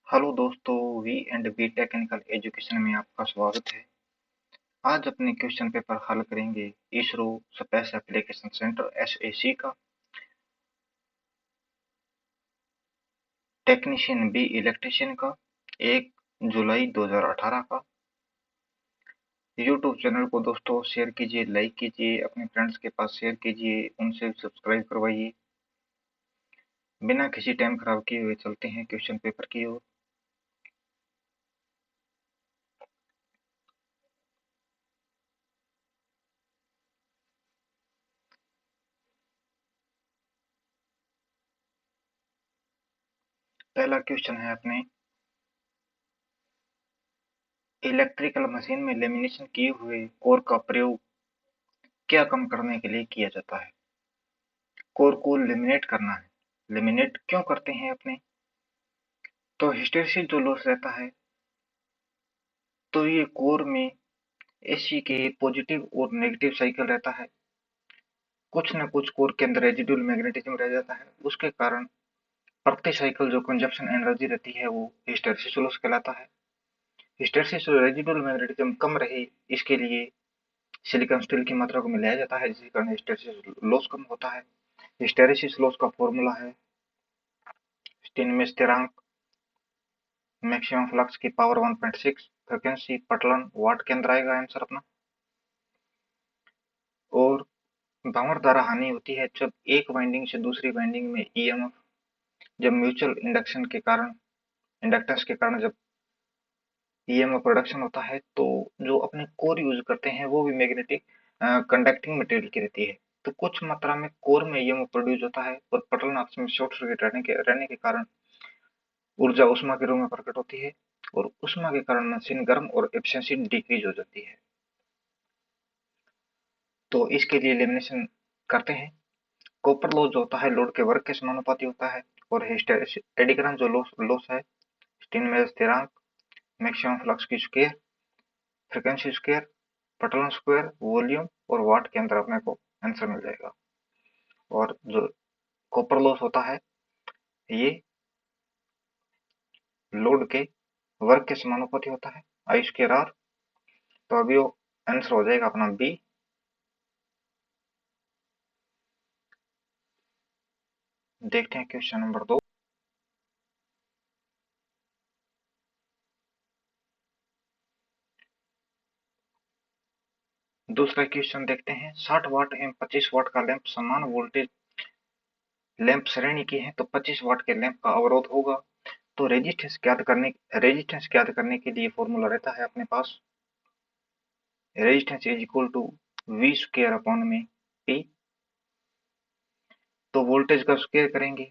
Hello दोस्तों, V and B technical education में आपका स्वागत है। आज अपने क्वेश्चन पेपर हल करेंगे ISRO space application centre SSC का टेक्नीशियन बी इलेक्ट्रीशियन का 1 जुलाई 2018 का। यूट्यूब चैनल को दोस्तों शेयर कीजिए, लाइक कीजिए, अपने फ्रेंड्स के पास शेयर कीजिए, उनसे सब्सक्राइब करवाइए। बिना किसी टाइम खराब किए हुए चलते हैं क्वेश्चन पेपर की ओर। पहला क्वेश्चन है अपने, इलेक्ट्रिकल मशीन में लेमिनेशन किए हुए कोर का प्रयोग क्या कम करने के लिए किया जाता है? कोर को लेमिनेट करना है। लेमिनेट क्यों करते हैं अपने? तो हिस्टैरिसीस जो लॉस रहता है, तो ये कोर में एसी के पॉजिटिव और नेगेटिव साइकिल रहता है। कुछ न कुछ कोर के अंदर रेजिडुअल मैग्नेटिज्म रह जाता है, उसके कारण प्रति साइकिल जो कंजप्शन एनर्जी रहती है वो हिस्टैरिसीस लॉस कहलाता है। हिस्टैरिसीस और रेजिडुअल मैग्नेटिज्म कम रहे, इसके लिए सिलिकॉन स्टील की मात्रा को मिलाया जाता है, जिसके कारण हिस्टैरिसीस लॉस कम होता है। हिस्टैरिसीस लॉस का फॉर्मूला है स्टीन में स्थिरांक, मैक्सिमम फ्लक्स की पावर 1.6, फ्रीक्वेंसी पटलन वाट के अंदर आएगा आंसर अपना। और भंवर द्वारा हानि होती है जब एक वाइंडिंग से दूसरी वाइंडिंग में ईएमएफ, जब म्यूचुअल इंडक्शन के कारण, इंडक्टेंस के कारण जब ईएमएफ प्रोडक्शन होता है, तो जो अपने कोर यूज करते हैं वो भी मैग्नेटिक कंडक्टिंग मटेरियल की रहती है, तो कुछ मात्रा में कोर में ईएमएफ प्रोड्यूस होता है और पटलन आपस में शॉर्ट सर्किट रहने के कारण ऊर्जा उष्मा के रूप में प्रकट होती है और उष्मा के कारण मशीन गर्म और एफिशिएंसी डिक्रीज हो जाती है। तो इसके लिए लेमिनेशन करते हैं। कॉपर लॉस जो होता है लोड के वर्ग के समानुपाती होता है। और एडी करंट जो लॉस है स्टीन में स्थिरांक, मैक्सिमम फ्लक्स की स्क्वायर, फ्रीक्वेंसी स्क्वायर, पटलन स्क्वायर, वॉल्यूम और वाट के अंदर अपने को आंसर मिल जाएगा। और जो कॉपर लॉस होता है ये लोड के वर्ग के समानुपाती होता है, आई स्क्वायर आर। तो अभी वो आंसर हो जाएगा अपना बी। देखते हैं क्वेश्चन नंबर 2। दूसरा क्वेश्चन देखते हैं, 60 वाट एवं 25 वाट का लैंप समान वोल्टेज लैंप श्रेणी की है तो 25 वाट के लैंप का अवरोध होगा। तो रेजिस्टेंस ज्ञात करने के लिए फॉर्मूला रहता है अपने पास, resistance is equal to V square upon में पी। तो वोल्टेज का स्क्वायर करेंगे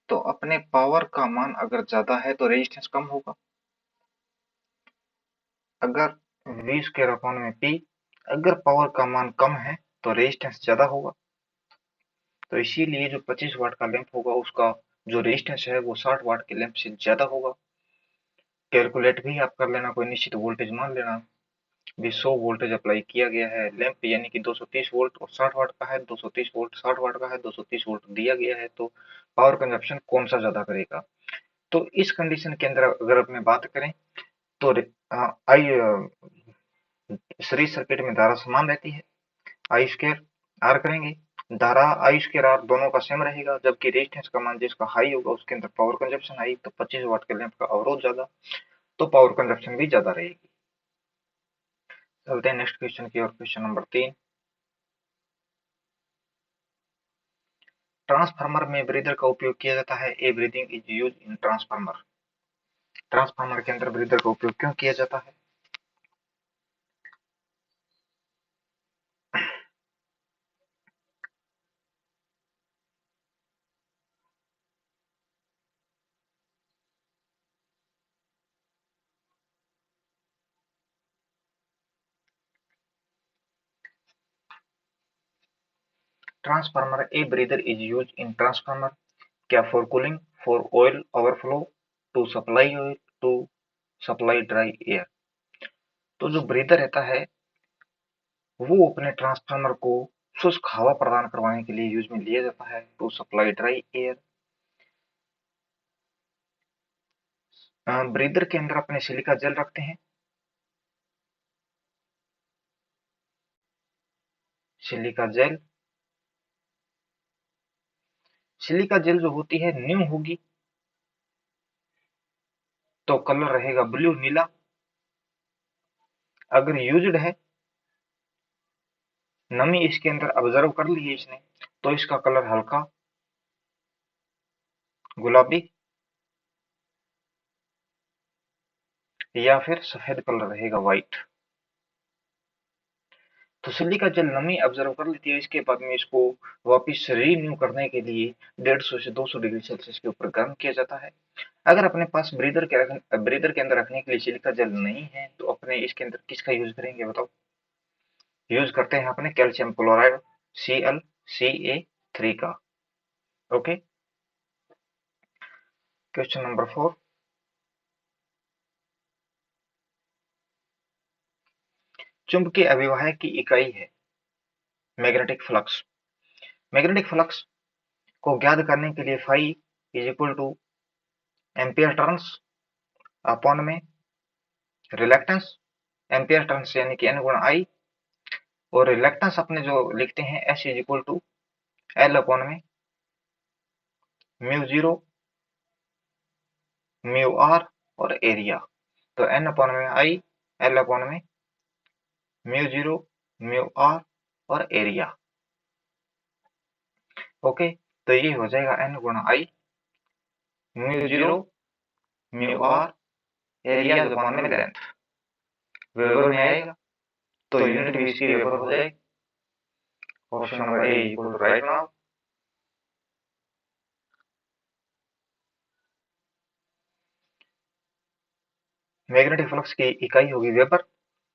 तो अपने पावर का मान अगर ज्यादा है तो रेजिस्टेंस कम होगा। अगर वी स्क्वायर अपॉन में पी, अगर पावर का मान कम है तो रेजिस्टेंस ज्यादा होगा। तो इसीलिए जो 25 वाट का लैंप होगा उसका जो रेजिस्टेंस है वो 60 वाट के लैंप से ज्यादा होगा। कैलकुलेट भी आप कर लेना, कोई निश्चित वोल्टेज मान लेना भी 100 वोल्टेज अप्लाई किया गया है लैंप यानी कि 230 वोल्ट, और 60 वाट का है 230 वोल्ट, 60 वाट का है 230 वोल्ट दिया गया है, तो पावर कंजप्शन कौन सा ज्यादा करेगा? तो इस कंडीशन के अंदर अगर अपने बात करें तो आई सीरीज सर्किट में धारा समान रहती है, आई स्क्वायर आर करेंगे, धारा आई स्क्वायर आर दोनों का सेम रहेगा, जबकि रेजिस्टेंस का मान जिसका हाई होगा उसके अंदर पावर कंजप्शन हाई, तो 25 वाट के लैंप का अवरोध ज्यादा, तो पावर कंजप्शन भी ज्यादा रहेगी। चलते हैं नेक्स्ट क्वेश्चन की ओर। क्वेश्चन नंबर 3, ट्रांसफार्मर में ब्रीदर का उपयोग किया जाता है। A breathing is use in transformer. Transformer के अंदर ब्रीदर का उपयोग क्यों किया जाता है? Transformer a breather is use in transformer, क्या for cooling, for oil overflow, to supply oil, to supply dry air. तो जो ब्रीदर रहता है वो अपने ट्रांसफार्मर को शुष्क हवा प्रदान करवाने के लिए यूज में लिया जाता है, to supply dry air. Breather के अंदर अपने सिलिका जेल रखते हैं। सिलिका जेल, सिलिका जेल जो होती है न्यू होगी तो कलर रहेगा ब्लू, नीला। अगर यूज्ड है, नमी इसके अंदर ऑब्जर्व कर ली है इसने, तो इसका कलर हल्का गुलाबी या फिर सफेद कलर रहेगा, व्हाइट। तो सिलिका जेल नमी ऑब्जर्व कर लेती है, इसके बाद में इसको वापस रीन्यू करने के लिए 150 से 200 डिग्री सेल्सियस के ऊपर गर्म किया जाता है। अगर अपने पास ब्रीदर के अंदर रखने के लिए सिलिका जेल नहीं है तो अपने इसके अंदर किसका यूज करेंगे बताओ? यूज करते हैं अपने कैल्शियम क्लोराइड ClCa3 का। ओके, क्वेश्चन नंबर 4, चुंबकीय अभिवाहक की इकाई है मैग्नेटिक फ्लक्स। मैग्नेटिक फ्लक्स को ज्ञात करने के लिए phi is equal to ampere turns upon में रिलक्टेंस, एम्पियर टर्न्स यानी कि N गुणा I, और रिलक्टेंस अपने जो लिखते हैं S is equal to L upon में म्यू जीरो म्यू आर और एरिया। तो N अपॉन में I, L अपॉन में म्यू जीरो म्यू आर और एरिया। ओके, तो ये हो जाएगा N गुणा I mu zero mu R area upon में लेंथ, वेबर में आएगा तो यूनिट भी इसकी वेबर हो जाएगी। Option number A equal to right now. Magnetic flux की इकाई होगी वेबर।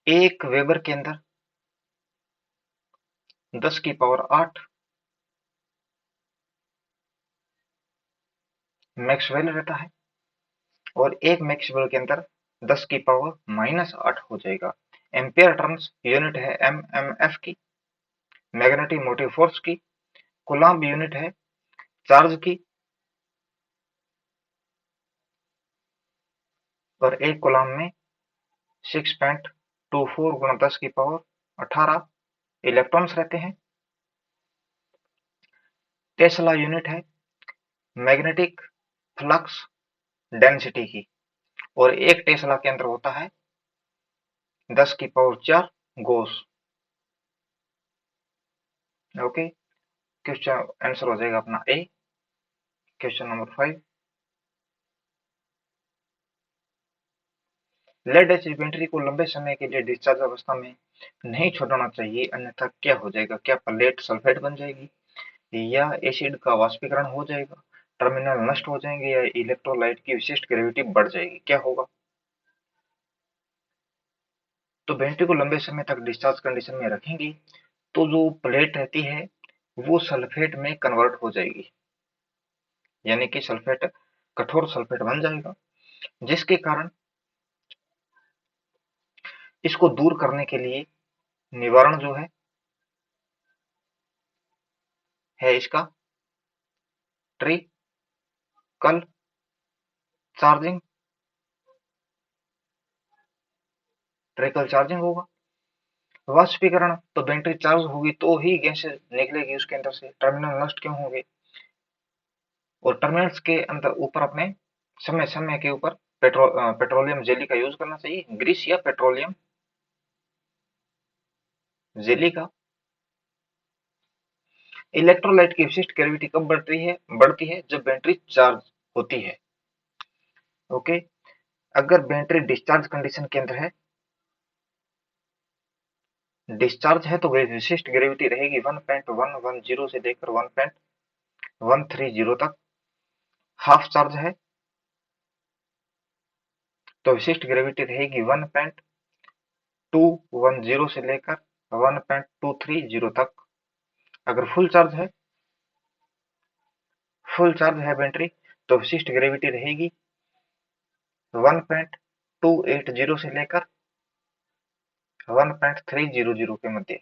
एक वेबर के अंदर 10 की पावर 8 मैक्सवेल रहता है, और एक मैक्सवेल के अंदर 10 की पावर -8 हो जाएगा। एम्पियर टर्न्स यूनिट है MMF की, मैग्नेटिक मोटिव फोर्स की। कूलम्ब यूनिट है चार्ज की, और एक कूलम्ब में 6.24 गुणा 10 की पावर 18 इलेक्ट्रॉन्स रहते हैं। टेस्ला यूनिट है मैग्नेटिक फ्लक्स डेंसिटी की, और एक टेस्ला के अंदर होता है 10 की power 4 gauss. Okay, question answer हो जाएगा अपना A. Question number 5, lead acid battery को लंबे समय के लिए डिस्चार्ज अवस्था में नहीं छोड़ना चाहिए, अन्यथा क्या हो जाएगा? क्या लेड सल्फेट बन जाएगी, या एसिड का वाष्पीकरण हो जाएगा, टर्मिनल नष्ट हो जाएंगे, या इलेक्ट्रोलाइट की विशिष्ट ग्रेविटी बढ़ जाएगी? क्या होगा? तो बैटरी को लंबे समय तक डिस्चार्ज कंडीशन में रखेंगे तो जो प्लेट रहती है वो सल्फेट में कन्वर्ट हो जाएगी, यानी कि सल्फेट कठोर सल्फेट बन जाएगा, जिसके कारण इसको दूर करने के लिए निवारण जो है इसका ट्रिकल चार्जिंग, ट्रिकल चार्जिंग होगा। वाष्पीकरण, तो बैटरी चार्ज होगी तो ही गैस निकलेगी उसके अंदर से, टर्मिनल नष्ट क्यों होंगे? और टर्मिनल्स के अंदर ऊपर अपने समय समय के ऊपर पेट्रोलियम जेली का यूज करना चाहिए, ग्रीस या पेट्रोलियम जेली का। इलेक्ट्रोलाइट की विशिष्ट ग्रेविटी कब बढ़ती है जब बैटरी चार्ज होती है। ओके, अगर बैटरी डिस्चार्ज कंडीशन के अंदर है, डिस्चार्ज है, तो विशिष्ट ग्रेविटी रहेगी 1.110 से लेकर 1.130 तक। हाफ चार्ज है तो विशिष्ट ग्रेविटी रहेगी 1.210 से लेकर 1.230 तक। अगर फुल चार्ज है बैटरी, तो विशिष्ट ग्रेविटी रहेगी 1.280 से लेकर 1.300 के मध्य।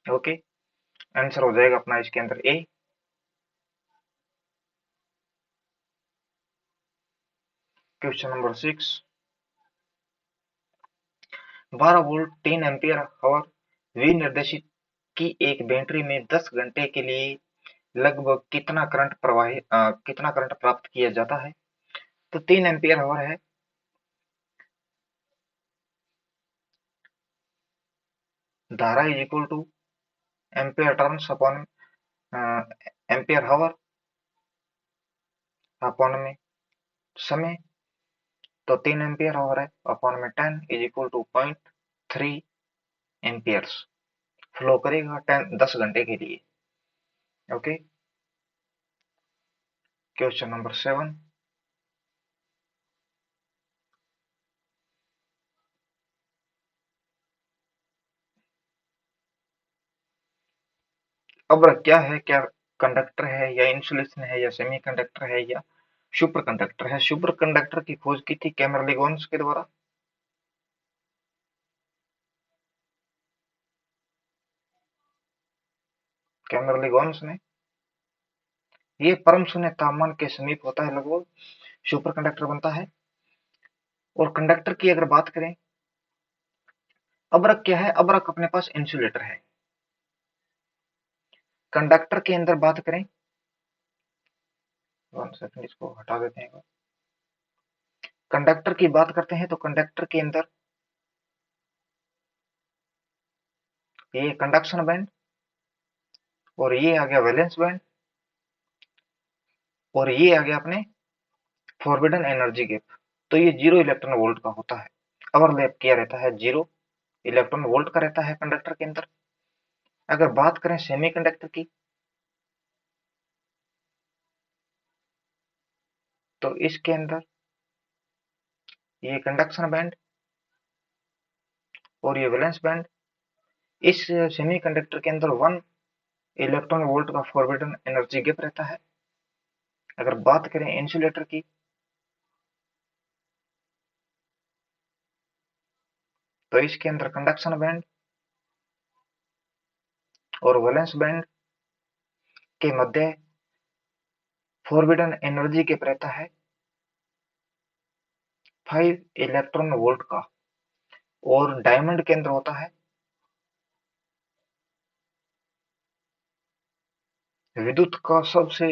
ओके, आंसर हो जाएगा अपना इसके अंदर A. Question number 6, 12 volt 3 ampere hour विनिर्देशित की एक बैटरी में 10 घंटे के लिए लगभग कितना करंट प्राप्त किया जाता है? तो 3 एम्पियर आवर है, धारा is equal to ampere turns upon ampere hour upon में समय, तो 3 एम्पियर आवर है अपॉन में 10 is equal to 0.3 amperes flow करेगा 10 घंटे के लिए। ओके, क्वेश्चन नंबर 7, अब क्या है, क्या कंडक्टर है या इंसुलेशन है या सेमीकंडक्टर है या सुपर कंडक्टर है? सुपर कंडक्टर की खोज की थी कैमरलिगोन्स के द्वारा। कैमरलिगोन्स ने, ये परम शून्य तापमान के समीप होता है लगभग, सुपर कंडक्टर बनता है। और कंडक्टर की अगर बात करें, अबरक क्या है? अबरक अपने पास इंसुलेटर है। कंडक्टर के अंदर बात करें, 1 सेकंड इसको हटा देते हैं। कंडक्टर की बात करते हैं तो कंडक्टर के अंदर ये कंडक्शन बैंड और ये आ गया वैलेंस बैंड और ये आ गया अपने फॉरबिडन एनर्जी गैप। तो ये 0 इलेक्ट्रॉन वोल्ट का होता है। ओवरलैप किया रहता है, 0 इलेक्ट्रॉन वोल्ट का रहता है कंडक्टर के अंदर। अगर बात करें सेमीकंडक्टर की, तो इसके अंदर ये कंडक्शन बैंड और ये वैलेंस बैंड, इस सेमीकंडक्टर के अंदर 1 इलेक्ट्रॉन वोल्ट का फॉरबिडन एनर्जी गैप रहता है। अगर बात करें इंसुलेटर की, तो इसके अंदर कंडक्शन बैंड और वैलेंस बैंड के मध्य फॉरबिडन एनर्जी गैप रहता है 5 इलेक्ट्रॉन वोल्ट का। और डायमंड के अंदर होता है विद्युत का सबसे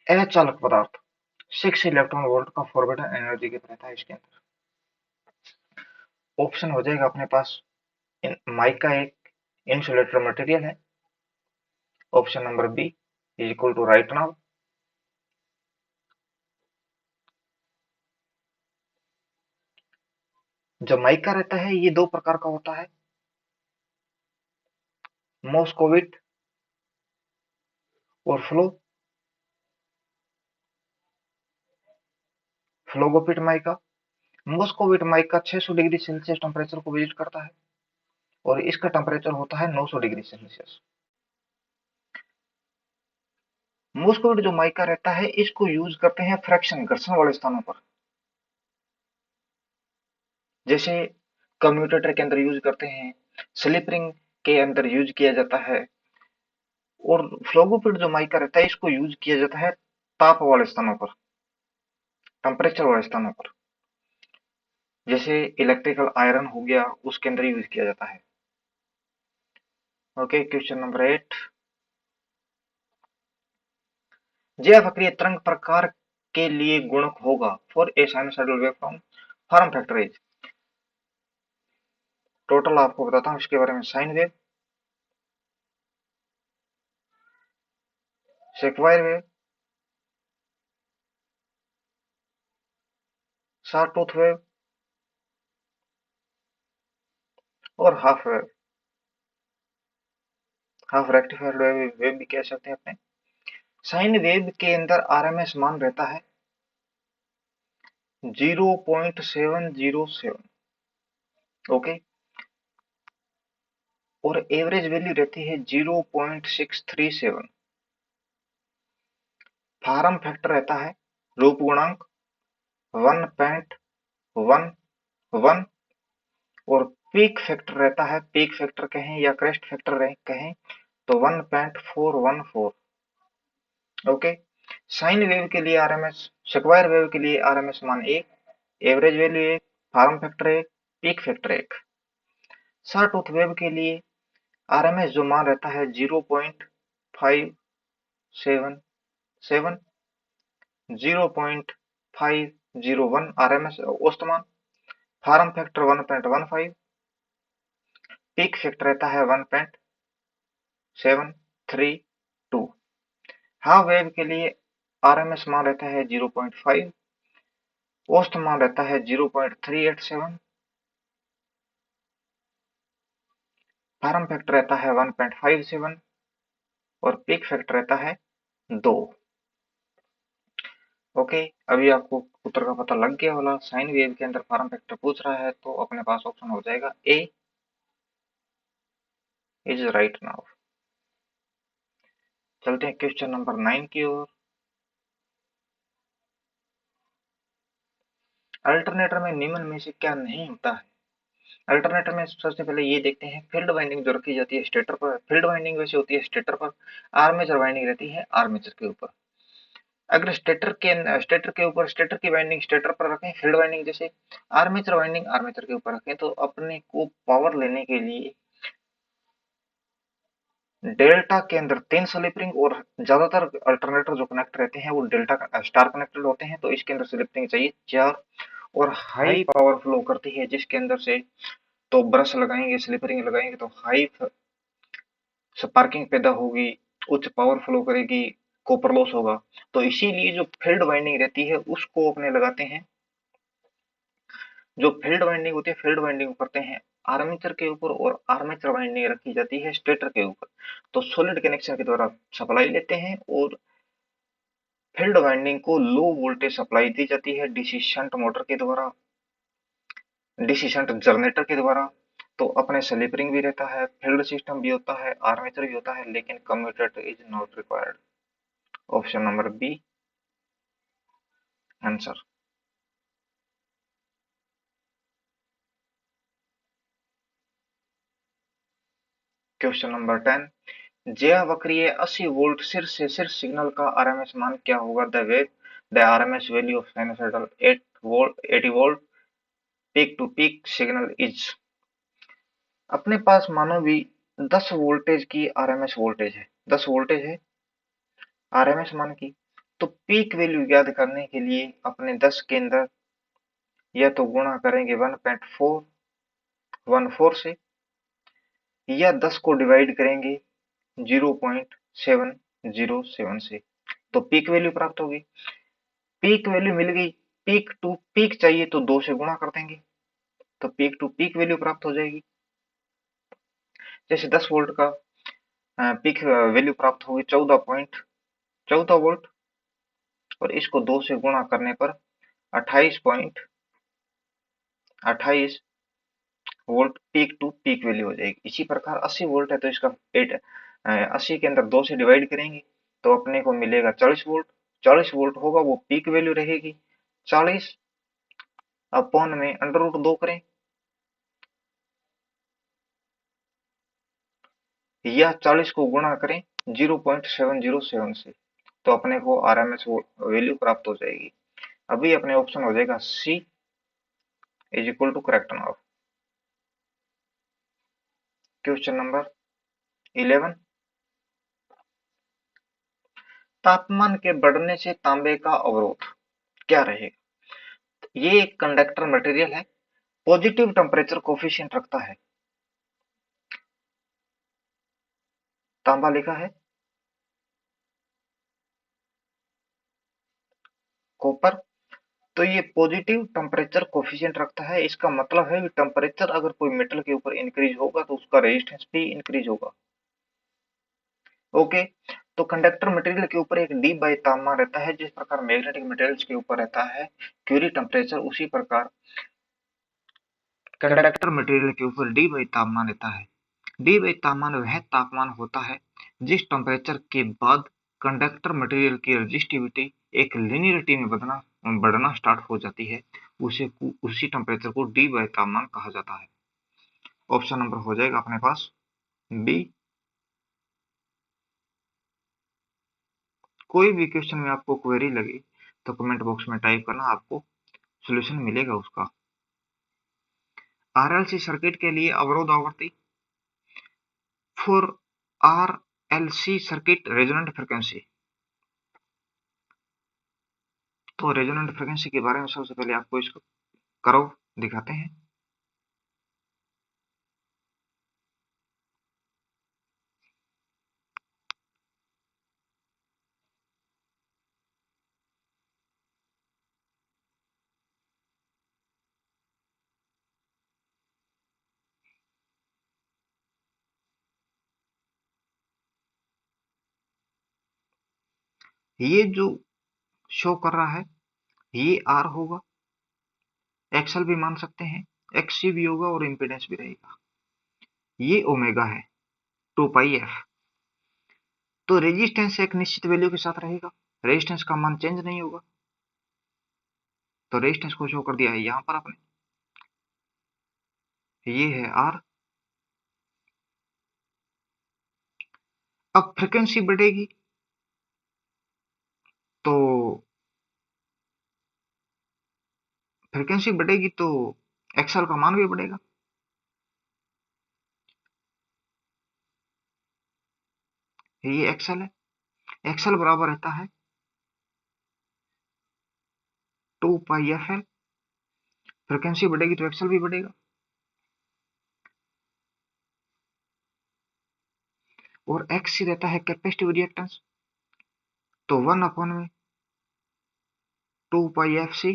अचालक पदार्थ, 6 इलेक्ट्रॉन वोल्ट का फॉरबिडन एनर्जी गैप रहता है इसके अंदर। ऑप्शन हो जाएगा अपने पास, माइका एक इंसुलेटर मटेरियल है। Option number B is equal to right now. जो माइका रहता है ये 2 प्रकार का होता है, मोस्कोविट और phlogopite mica. Muscovite mica 600 degree celsius temperature को विजिट करता है और इसका टेम्परेचर होता है 900 डिग्री सेल्सियस। मोस्कोविट जो माइका रहता है इसको यूज करते हैं फ्रैक्शन, घर्षण वाले स्थानों पर, जैसे कम्यूटेटर के अंदर यूज करते हैं, स्लिप रिंग के अंदर यूज किया जाता है। और फ्लोगोपिट जो माइका रहता है इसको यूज किया जाता है ताप वाले स्थानों पर, टेम्परेचर वाले स्थानों पर, जैसे इलेक्ट्रिकल आयरन हो गया, उसके अंदर यूज किया जाता है। ओके, क्वेश्चन नंबर 8, ज्या वक्रीय तरंग प्रकार के लिए गुणक होगा for a sinusoidal waveform, form factor is. Total आपको बताता हूँ इसके बारे में, साइन वेव, सेक्वायर वेव, शॉर्टटूथ वेव और half wave, half rectified wave भी कह सकते हैं अपने। साइन वेव के अंदर आरएमएस मान रहता है 0.707। ओके, और एवरेज वैल्यू रहती है 0.637। फार्म फैक्टर रहता है, रूप गुणांक 1.11 और पीक फैक्टर रहता है, पीक फैक्टर कहें या क्रेस्ट फैक्टर कहें तो 1.414। ओके, साइन वेव के लिए आरएमएस, स्क्वायर वेव के लिए आरएमएस मान 1, average value 1, form factor 1, peak factor 1। Saw tooth wave के लिए आरएमएस जो मान रहता है 0.577, 0.501 आरएमएस औसत मान, फॉर्म फैक्टर 1.15, पीक फैक्टर रहता है 1.732। हाफ वेव के लिए आरएमएस मान रहता है 0.5, औसत मान रहता है 0.387, फॉर्म फैक्टर रहता है 1.57 और पीक फैक्टर रहता है 2। ओके, अभी आपको उत्तर का पता लग गया होगा। साइन वेव के अंदर फॉर्म फैक्टर पूछ रहा है तो अपने पास ऑप्शन हो जाएगा ए इज राइट नाउ। चलते हैं क्वेश्चन नंबर 9 की ओर। अल्टरनेटर में निम्न में से क्या नहीं होता है? अल्टरनेटर में सबसे पहले ये देखते हैं, फील्ड वाइंडिंग जो रखी जाती है स्टेटर पर, फील्ड वाइंडिंग वैसे होती है स्टेटर पर, आर्मेचर वाइंडिंग रहती है आर्मेचर के ऊपर। अगर स्टेटर के ऊपर स्टेटर की वाइंडिंग स्टेटर पर रखें, फील्ड वाइंडिंग जैसे आर्मेचर वाइंडिंग आर्मेचर के ऊपर रखें, तो अपने को पावर लेने के लिए डेल्टा के अंदर 3 स्लिप रिंग, और ज्यादातर अल्टरनेटर जो कनेक्ट रहते हैं वो डेल्टा स्टार कनेक्टेड होते हैं, तो इसके अंदर स्लिप रिंग चाहिए 4, और हाई पावर फ्लो करती है जिसके अंदर से तो ब्रश लगाएंगे, स्लिप रिंग लगाएंगे तो हाई स्पार्किंग पैदा होगी, उच्च पावर फ्लो करेगी, कॉपर लॉस होगा। तो इसीलिए जो फील्ड वाइंडिंग रहती है उसको अपने लगाते हैं, जो फील्ड वाइंडिंग होती है फील्ड वाइंडिंग करते हैं आर्मेचर के ऊपर, और आर्मेचर वाइंडिंग रखी जाती है स्टेटर के ऊपर। तो सॉलिड कनेक्शन के द्वारा सप्लाई लेते हैं, और फील्ड वाइंडिंग को लो वोल्टेज सप्लाई दी जाती है डीसी शंट मोटर के द्वारा, डीसी शंट जनरेटर के द्वारा। तो अपने स्लिप रिंग भी रहता है, फील्ड सिस्टम भी होता है, आर्मेचर भी होता है, लेकिन commutator is not required. Option number B answer. Question number 10, ज्या वक्रीय 80 वोल्ट शीर्ष सिग्नल का आरएमएस मान क्या होगा? The RMS value of sinusoidal 8 volt 80 volt peak to peak signal is. अपने पास मानो भी 10 वोल्टेज की आरएमएस वोल्टेज है, 10 वोल्टेज है आरएमएस मान की, तो पीक वैल्यू याद करने के लिए अपने 10 के अंदर या तो गुणा करेंगे 1.414 से, या 10 को डिवाइड करेंगे 0.707 से, तो पीक वैल्यू प्राप्त होगी। पीक वैल्यू मिल गई, पीक टू पीक चाहिए तो 2 से गुणा कर देंगे, तो पीक टू पीक वैल्यू प्राप्त हो जाएगी। जैसे 10 वोल्ट का पीक वैल्यू प्राप्त होगी 14 वोल्ट, और इसको 2 से गुणा करने पर 28 volt peak to peak value हो जाएगी। इसी प्रकार 80 वोल्ट है तो इसका 80 के अंदर 2 से डिवाइड करेंगे तो अपने को मिलेगा 40 वोल्ट। 40 वोल्ट होगा वो पीक वैल्यू रहेगी। 40 अपॉन में अंडर रूट 2 करें, या 40 को गुणा करें 0.707 से, तो अपने को आरएमएस वैल्यू प्राप्त हो जाएगी। अभी अपने ऑप्शन हो जाएगा C is equal to correct now. Question number 11, तापमान के बढ़ने से तांबे का अवरोध क्या रहेगा? ये एक कंडक्टर मटेरियल है, पॉजिटिव टेम्परेचर कोफिशिएंट रखता है, तांबा लिखा है, कॉपर, तो ये पॉजिटिव टेम्परेचर कोफिशिएंट रखता है। इसका मतलब है कि टेम्परेचर अगर कोई मेटल के ऊपर इंक्रीज होगा तो उसका रेजिस्टेंस भी इंक्रीज होगा। ओके, तो कंडक्टर मटेरियल के ऊपर एक डी बाई तापमान रहता है, जिस प्रकार मैग्नेटिक मटेरियल्स के ऊपर रहता है क्यूरी टेम्परेचर, उसी प्रकार कंडक्टर मटेरियल के ऊपर डी बाई तापमान रहता है। डी बाई तापमान वह तापमान होता है जिस टेम्परेचर के बाद कंडक्टर मटेरियल की रेजिस्टिविटी एक लिनियरिटी में बढ़ना स्टार्ट हो जाती है, उसी टेम्परेचर को डी बाई तापमान कहा जाता है। ऑप्शन नंबर हो जाएगा अपने पास बी कोई भी क्वेश्चन में आपको क्वेरी लगे तो कमेंट बॉक्स में टाइप करना, आपको सॉल्यूशन मिलेगा उसका। आरएलसी सर्किट के लिए अवरोध आवृत्ति for RLC circuit resonant frequency. तो रेजोनेंट फ्रीक्वेंसी के बारे में सबसे पहले आपको इसको कर्व दिखाते हैं। ये जो शो कर रहा है ये आर होगा, एक्सएल भी मान सकते हैं, एक्ससी भी होगा और इम्पीडेंस भी रहेगा। ये ओमेगा है 2 पाई एफ। तो रेजिस्टेंस एक निश्चित वैल्यू के साथ रहेगा, रेजिस्टेंस का मान चेंज नहीं होगा। तो रेजिस्टेंस को शो कर दिया है यहां पर आपने, ये है आर। अब फ्रीक्वेंसी बढ़ेगी तो एक्सएल का मान भी बढ़ेगा। ये एक्सएल है, एक्सएल बराबर रहता है 2 पाई एफ एल। फ्रीक्वेंसी बढ़ेगी तो एक्सएल भी बढ़ेगा। और एक्स सी रहता है कैपेसिटिव रिएक्टेंस, तो 1 अपॉन में 2 पाई एफ सी।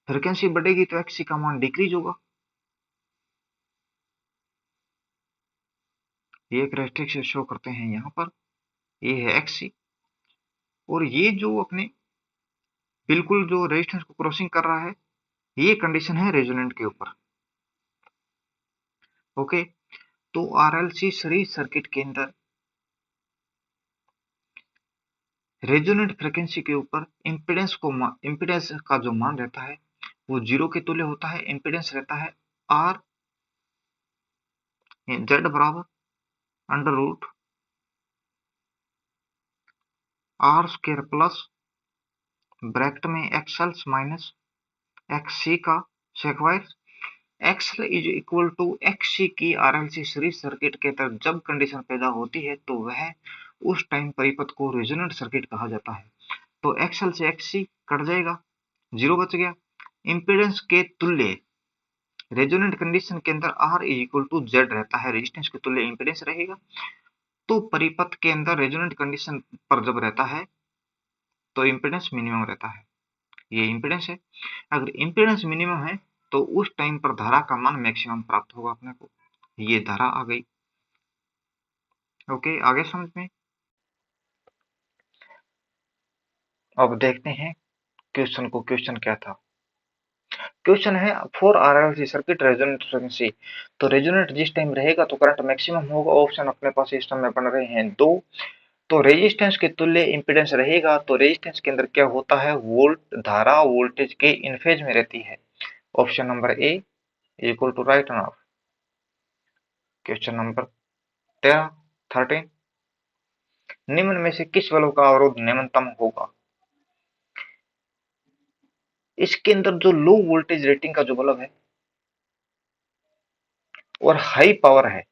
फ्रीक्वेंसी बढ़ेगी तो एक्स सी का मान डिक्रीज होगा। ये कैरेक्टरिस्टिक से शो करते हैं यहाँ पर, ये है एक्स सी। और ये जो अपने बिल्कुल जो रेजिस्टेंस को क्रॉसिंग कर रहा है, ये कंडीशन है रेजोनेंट के ऊपर। ओके, तो आरएलसी सीरीज सर्किट के अंदर रेजोनेंट फ्रीक्वेंसी के ऊपर इम्पीडेंस का जो मान रहता है वो 0 के तुल्य होता है। इम्पीडेंस रहता है आर जेड बराबर under root R square plus bracket में एक्सएल माइनस एक्स सी का square. XL is equal to X C की आरएलसी सीरीज सर्किट के तहत जब कंडीशन पैदा होती है तो वह उस टाइम परिपथ को रेजोनेंट सर्किट कहा जाता है। तो एक्सएल से एक्स सी कट जाएगा, 0 बच गया। इम्पीडेंस के तुल्य रेजोनेंट कंडीशन के अंदर R is equal to Z रहता है, रेजिस्टेंस के तुल्य इम्पीडेंस रहेगा। तो परिपथ के अंदर रेजोनेंट कंडीशन पर जब रहता है तो इम्पीडेंस मिनिमम रहता है, ये इम्पीडेंस है। अगर इम्पीडेंस मिनिमम है तो उस टाइम पर धारा का मान मैक्सिमम प्राप्त होगा अपने को, ये धारा आ गई। ओके, आगे समझ में। अब देखते हैं क्वेश्चन को। क्वेश्चन क्या था? क्वेश्चन है for RLC circuit resonant frequency. तो रेजोनेंट जिस टाइम रहेगा तो करंट मैक्सिमम होगा। ऑप्शन अपने पास सिस्टम में बन रहे हैं दो। तो रेजिस्टेंस के तुल्य इंपीडेंस रहेगा, तो रेजिस्टेंस के अंदर क्या होता है, धारा वोल्टेज के इन फेज में रहती है। Option number A equal to right answer. Question number 13 निम्न में से किस बल्ब का अवरोध न्यूनतम होगा? इसके अंदर जो लो वोल्टेज रेटिंग का जो बल्ब है और हाई पावर है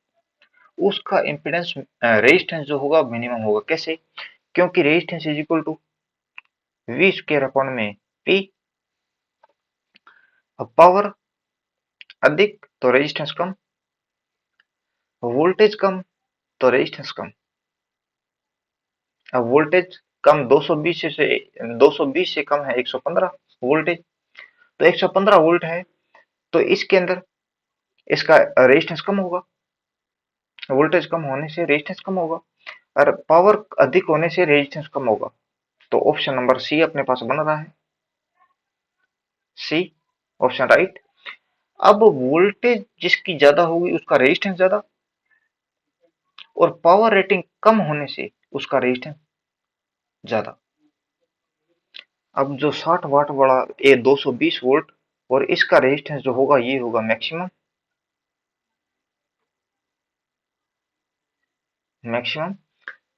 उसका इंपीडेंस रेजिस्टेंस जो होगा मिनिमम होगा। कैसे? क्योंकि resistance is equal to V square upon में पी। अब पावर अधिक तो रेजिस्टेंस कम, वोल्टेज कम तो रेजिस्टेंस कम। अब वोल्टेज कम 220 से कम है 115 वोल्टेज, तो 115 वोल्ट है तो इसके अंदर इसका रेजिस्टेंस कम होगा। वोल्टेज कम होने से रेजिस्टेंस कम होगा और पावर अधिक होने से रेजिस्टेंस कम होगा। तो ऑप्शन नंबर सी अपने पास बन रहा है, सी ऑप्शन राइट। अब वोल्टेज जिसकी ज्यादा होगी उसका रेजिस्टेंस ज्यादा और पावर रेटिंग कम होने से उसका रेजिस्टेंस ज्यादा। अब जो 60 वाट वाला ये 220 वोल्ट और इसका रेजिस्टेंस जो होगा ये होगा मैक्सिमम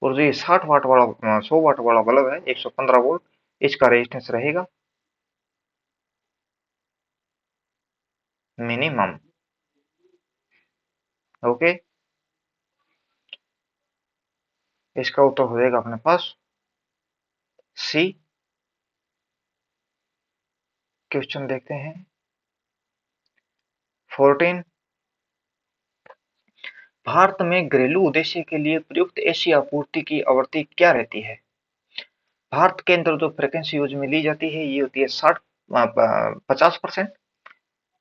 और जो ये 60 वाट वाला 100 वाट वाला बल्ब है 115 वोल्ट, इसका रेजिस्टेंस रहेगा मिनिमम। ओके, इसका उत्तर हो जाएगा अपने पास सी। क्वेश्चन देखते हैं 14। भारत में घरेलू उद्देश्य के लिए प्रयुक्त एसी आपूर्ति की आवृत्ति क्या रहती है? भारत के अंदर जो फ्रिक्वेंसी यूज में ली जाती है ये होती है 50%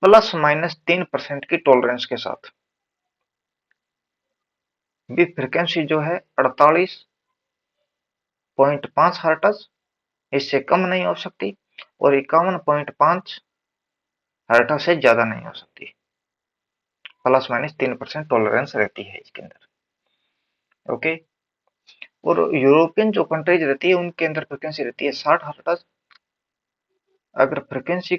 प्लस माइनस 3% की टॉलरेंस के साथ। भी फ्रिक्वेंसी जो है 48.5 हर्ट्ज, इससे कम नहीं हो सकती, और 51.5 हर्ट्ज से ज्यादा नहीं हो सकती। प्लस माइनस 3% टॉलरेंस रहती है इसके अंदर। ओके, और यूरोपियन जो कंट्रीज रहती है उनके अंदर फ्रिक्वेंसी रहती है 60 हर्ट्ज। अगर फ्रिक्वेंसी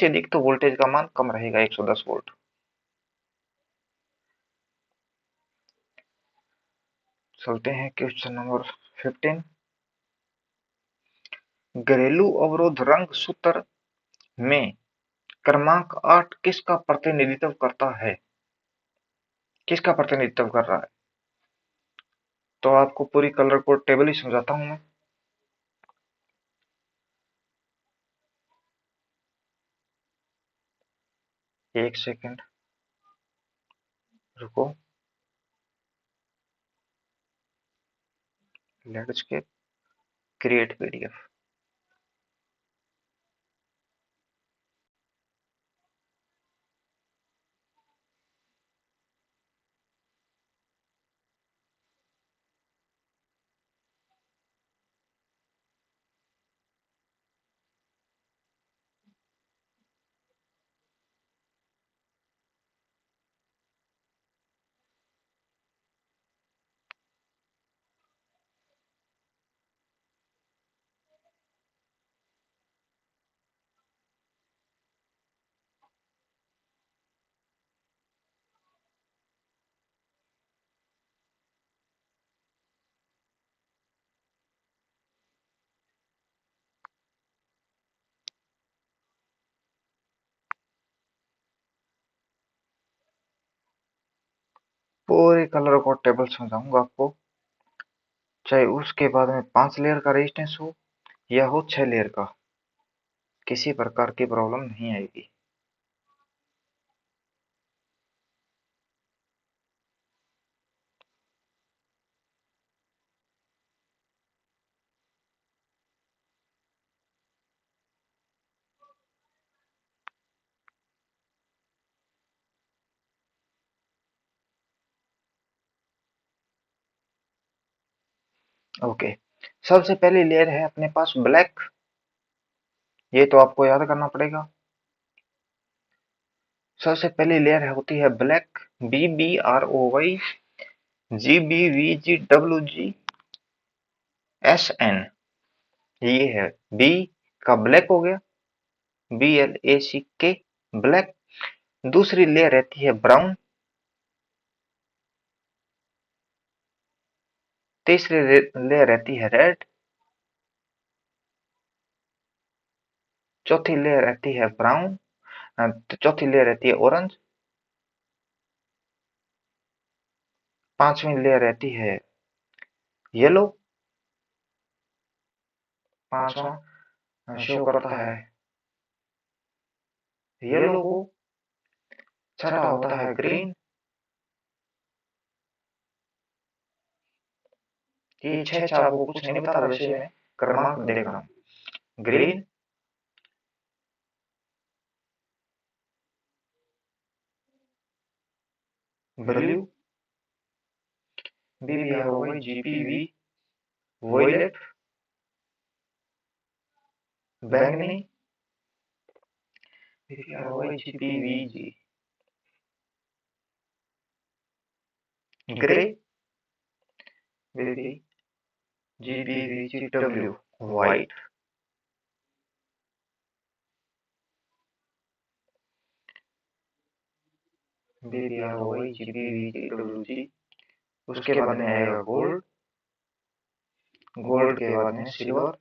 अधिक तो वोल्टेज का मान कम रहेगा 110 वोल्ट। चलते हैं क्वेश्चन नंबर 15। घरेलू अवरोध रंग सूत्र में क्रमांक 8 किसका प्रतिनिधित्व करता है? किसका प्रतिनिधित्व कर रहा है? तो आपको पूरी कलर कोड टेबल ही समझाता हूं मैं। एक सेकंड रुको, लेट्स गेट क्रिएट पीडीएफ। पूरे कलर कोड टेबल समझाऊंगा आपको, चाहे उसके बाद में 5 लेयर का रेजिस्टेंस हो या हो 6 लेयर का, किसी प्रकार की प्रॉब्लम नहीं आएगी। ओके, सबसे पहली लेयर है अपने पास ब्लैक, ये तो आपको याद करना पड़ेगा। सबसे पहली लेयर होती है ब्लैक, BBROY GBVGWGSN, ये है बी का ब्लैक हो गया, BLACK ब्लैक। दूसरी लेयर रहती है ब्राउन, तीसरी लेयर रहती है रेड, चौथी लेयर रहती है ब्राउन, चौथी लेयर रहती है ऑरेंज, पांचवी लेयर रहती है येलो, पांचवा शो करता है येलो को, छठा होता है ग्रीन, ये छह आपको कुछ नहीं बता रहा, वैसे मैं क्रमांक देख रहा हूँ। ग्रीन, ब्लू, BBROY GPV वोयलेट, बैंगनी, BBROY GPVG grey, GPVGW white. BBROY GPVGWG, उसके बाद में आएगा गोल्ड, गोल्ड के बाद में सिल्वर,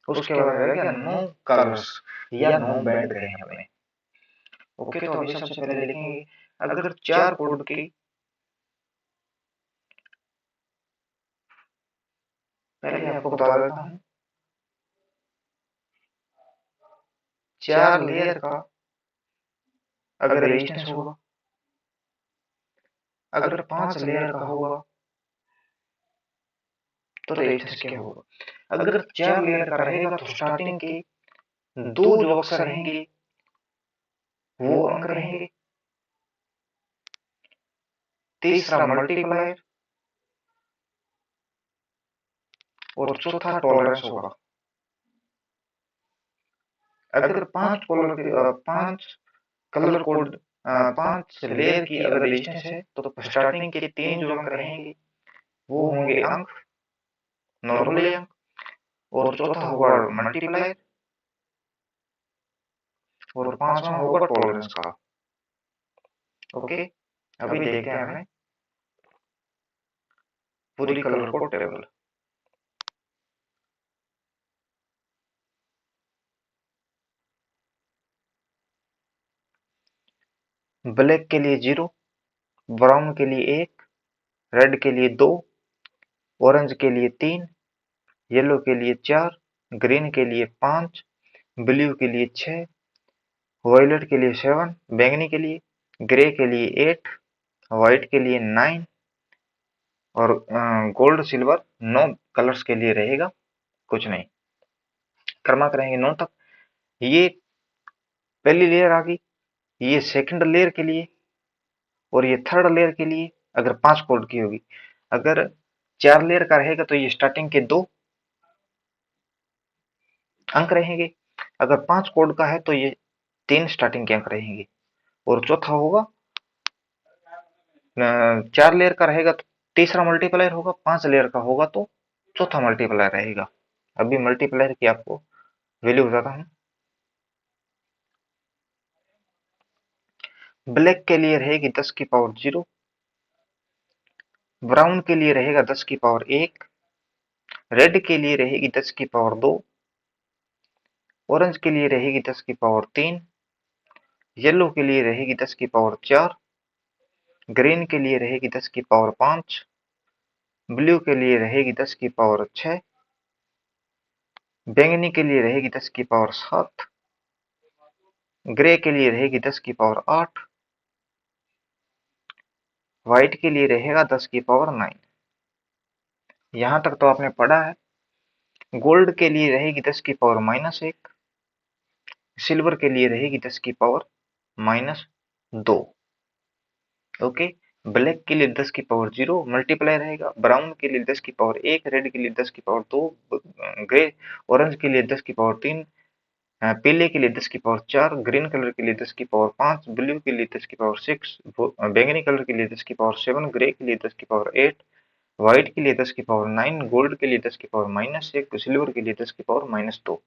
उसके बाद रहेगा नो कलर्स या नो बैंड कहें अपने। ओके, तो अभी सबसे पहले लिखेंगे अगर 4 कोड की, पहले आपको बता देता हूं, 4 लेयर का अगर रेजिस्टेंस होगा, अगर 5 लेयर का होगा तो रेजिस्टेंस क्या होगा। अगर 4 लेयर का रहेगा तो स्टार्टिंग के 2 जो अक्षर रहेंगे वो अंक रहेंगे, तीसरा मल्टीप्लायर और चौथा टॉलरेंस होगा। अगर 5 कलर कोड 5 लेयर की अगर रेजिस्टेंस है तो स्टार्टिंग के 3 जो अंक रहेंगे वो होंगे अंक, नॉर्मली अंक, और चौथा होगा मल्टीप्लायर और पांचवा होगा टॉलरेंस का। ओके, अभी देखते हैं हमें पूरी कलर कोड टेबल। ब्लैक के लिए 0, ब्राउन के लिए 1, रेड के लिए 2, ऑरेंज के लिए 3, येलो के लिए 4, ग्रीन के लिए 5, ब्लू के लिए 6, वायलेट के लिए 7, बैंगनी के लिए, ग्रे के लिए 8, व्हाइट के लिए 9 और गोल्ड सिल्वर 9 कलर्स के लिए रहेगा, कुछ नहीं। क्रमांक रहेंगे 9 तक। ये पहली लेयर आ गई, ये सेकंड लेयर के लिए और ये थर्ड लेयर के लिए अगर 5 कोड की होगी। अगर 4 लेयर का रहेगा तो ये स्टार्टिंग के 2 अंक रहेंगे, अगर 5 कोड का है तो ये 3 स्टार्टिंग के अंक रहेंगे और चौथा होगा 4 लेयर का रहेगा तो तीसरा मल्टीप्लायर होगा, 5 लेयर का होगा तो चौथा मल्टीप्लायर रहेगा। अभी मल्टीप्लायर की आपको वैल्यू बताता हूं। ब्लैक के लिए रहेगी 10 की पावर 0, ब्राउन के लिए रहेगा 10 की पावर 1, रेड के लिए रहेगी 10 की पावर 2, ऑरेंज के लिए रहेगी 10 की पावर 3, येलो के लिए रहेगी 10 की पावर 4, ग्रीन के लिए रहेगी 10 की पावर 5, ब्लू के लिए रहेगी 10 की पावर 6, बैंगनी के लिए रहेगी 10 की पावर 7, ग्रे के लिए रहेगी 10 की पावर 8, व्हाइट के लिए रहेगा 10 की पावर 9। यहां तक तो आपने पढ़ा है। गोल्ड के लिए रहेगी 10 की पावर -1, सिल्वर के लिए रहेगी 10 की पावर -2। ओके, ब्लैक के लिए 10 की पावर 0 मल्टीप्लाई रहेगा, ब्राउन के लिए 10 की पावर 1, रेड के लिए 10 की पावर 2, ग्रे ऑरेंज के लिए 10 की पावर 3, पीले के लिए 10 की पावर 4, ग्रीन कलर के लिए 10 की पावर 5, ब्लू के लिए 10 की पावर 6, बैंगनी कलर के लिए 10 की पावर 7, ग्रे के लिए 10 की पावर 8, व्हाइट के लिए 10 की पावर 9, गोल्ड के लिए 10 की पावर -1, सिल्वर के लिए 10 की पावर -2।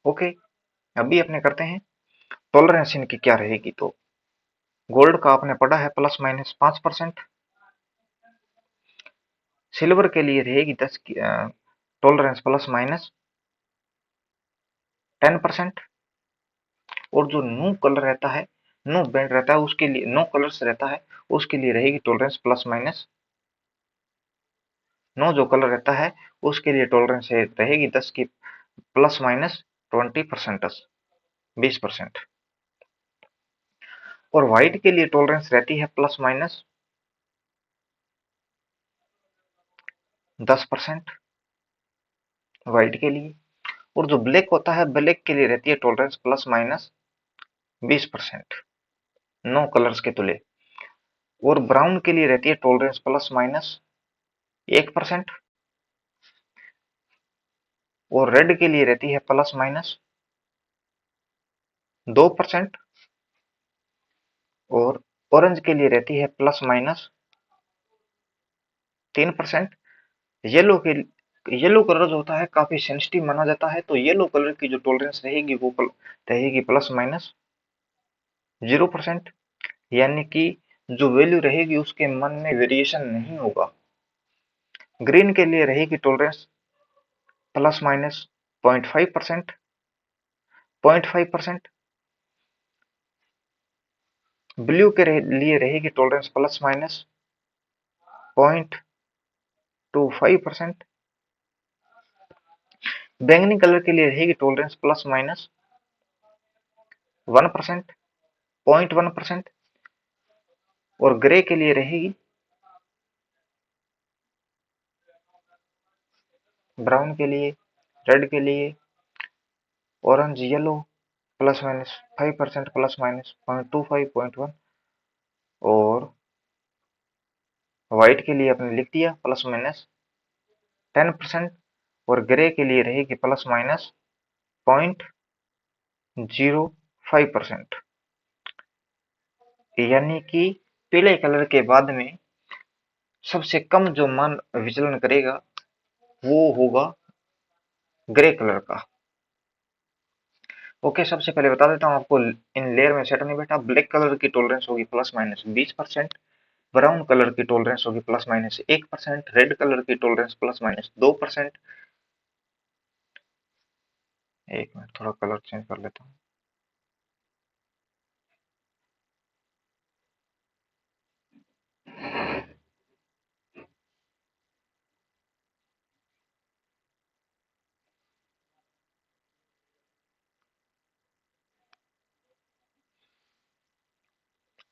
ओके, अभी अपने करते हैं टॉलरेंस इनकी क्या रहेगी। तो गोल्ड का आपने पढ़ा है ±5%, सिल्वर के लिए रहेगी 10 की टॉलरेंस ±10%, और जो नो कलर रहता है, नो बैंड रहता है, उसके लिए नो कलर्स रहता है, उसके लिए रहेगी टॉलरेंस ±, नो जो कलर रहता है उसके लिए टॉलरेंस रहेगी 10 की ±20%, 20%, और व्हाइट के लिए टॉलरेंस रहती है ±10% व्हाइट के लिए, और जो ब्लैक होता है ब्लैक के लिए रहती है टॉलरेंस ±20%, नो कलर्स के तुले, और ब्राउन के लिए रहती है टॉलरेंस ±1%, और रेड के लिए रहती है ±2%, और ऑरेंज के लिए रहती है ±3%। येलो कलर जो होता है काफी सेंसिटिव माना जाता है, तो येलो कलर की जो टॉलरेंस रहेगी वो रहेगी ±0%, यानी कि जो वैल्यू रहेगी उसके मन में वेरिएशन नहीं होगा। ग्रीन के लिए रहेगी टॉलरेंस प्लस माइनस 0.5%, 0.5%। ब्लू के लिए रहेगी टॉलरेंस प्लस माइनस 0.25%। बैंगनी कलर के लिए रहेगी टॉलरेंस प्लस माइनस 1%, 0.1%। और ग्रे के लिए रहेगी ब्राउन के लिए, रेड के लिए, orange, yellow plus minus 5%, plus minus 0.25, 0.1। और व्हाइट के लिए आपने लिख दिया प्लस माइनस 10%। और ग्रे के लिए रहेगी प्लस माइनस 0.05%। यानी कि पीले कलर के बाद में सबसे कम जो मान विचलन करेगा वो होगा ग्रे कलर का। ओके, सबसे पहले बता देता हूँ आपको, इन लेयर में सेट नहीं बैठा। ब्लैक कलर की टॉलरेंस होगी प्लस माइनस 20%, ब्राउन कलर की टॉलरेंस होगी प्लस माइनस 1%, रेड कलर की टॉलरेंस प्लस माइनस 2%। एक मिनट, थोड़ा कलर चेंज कर लेता हूँ।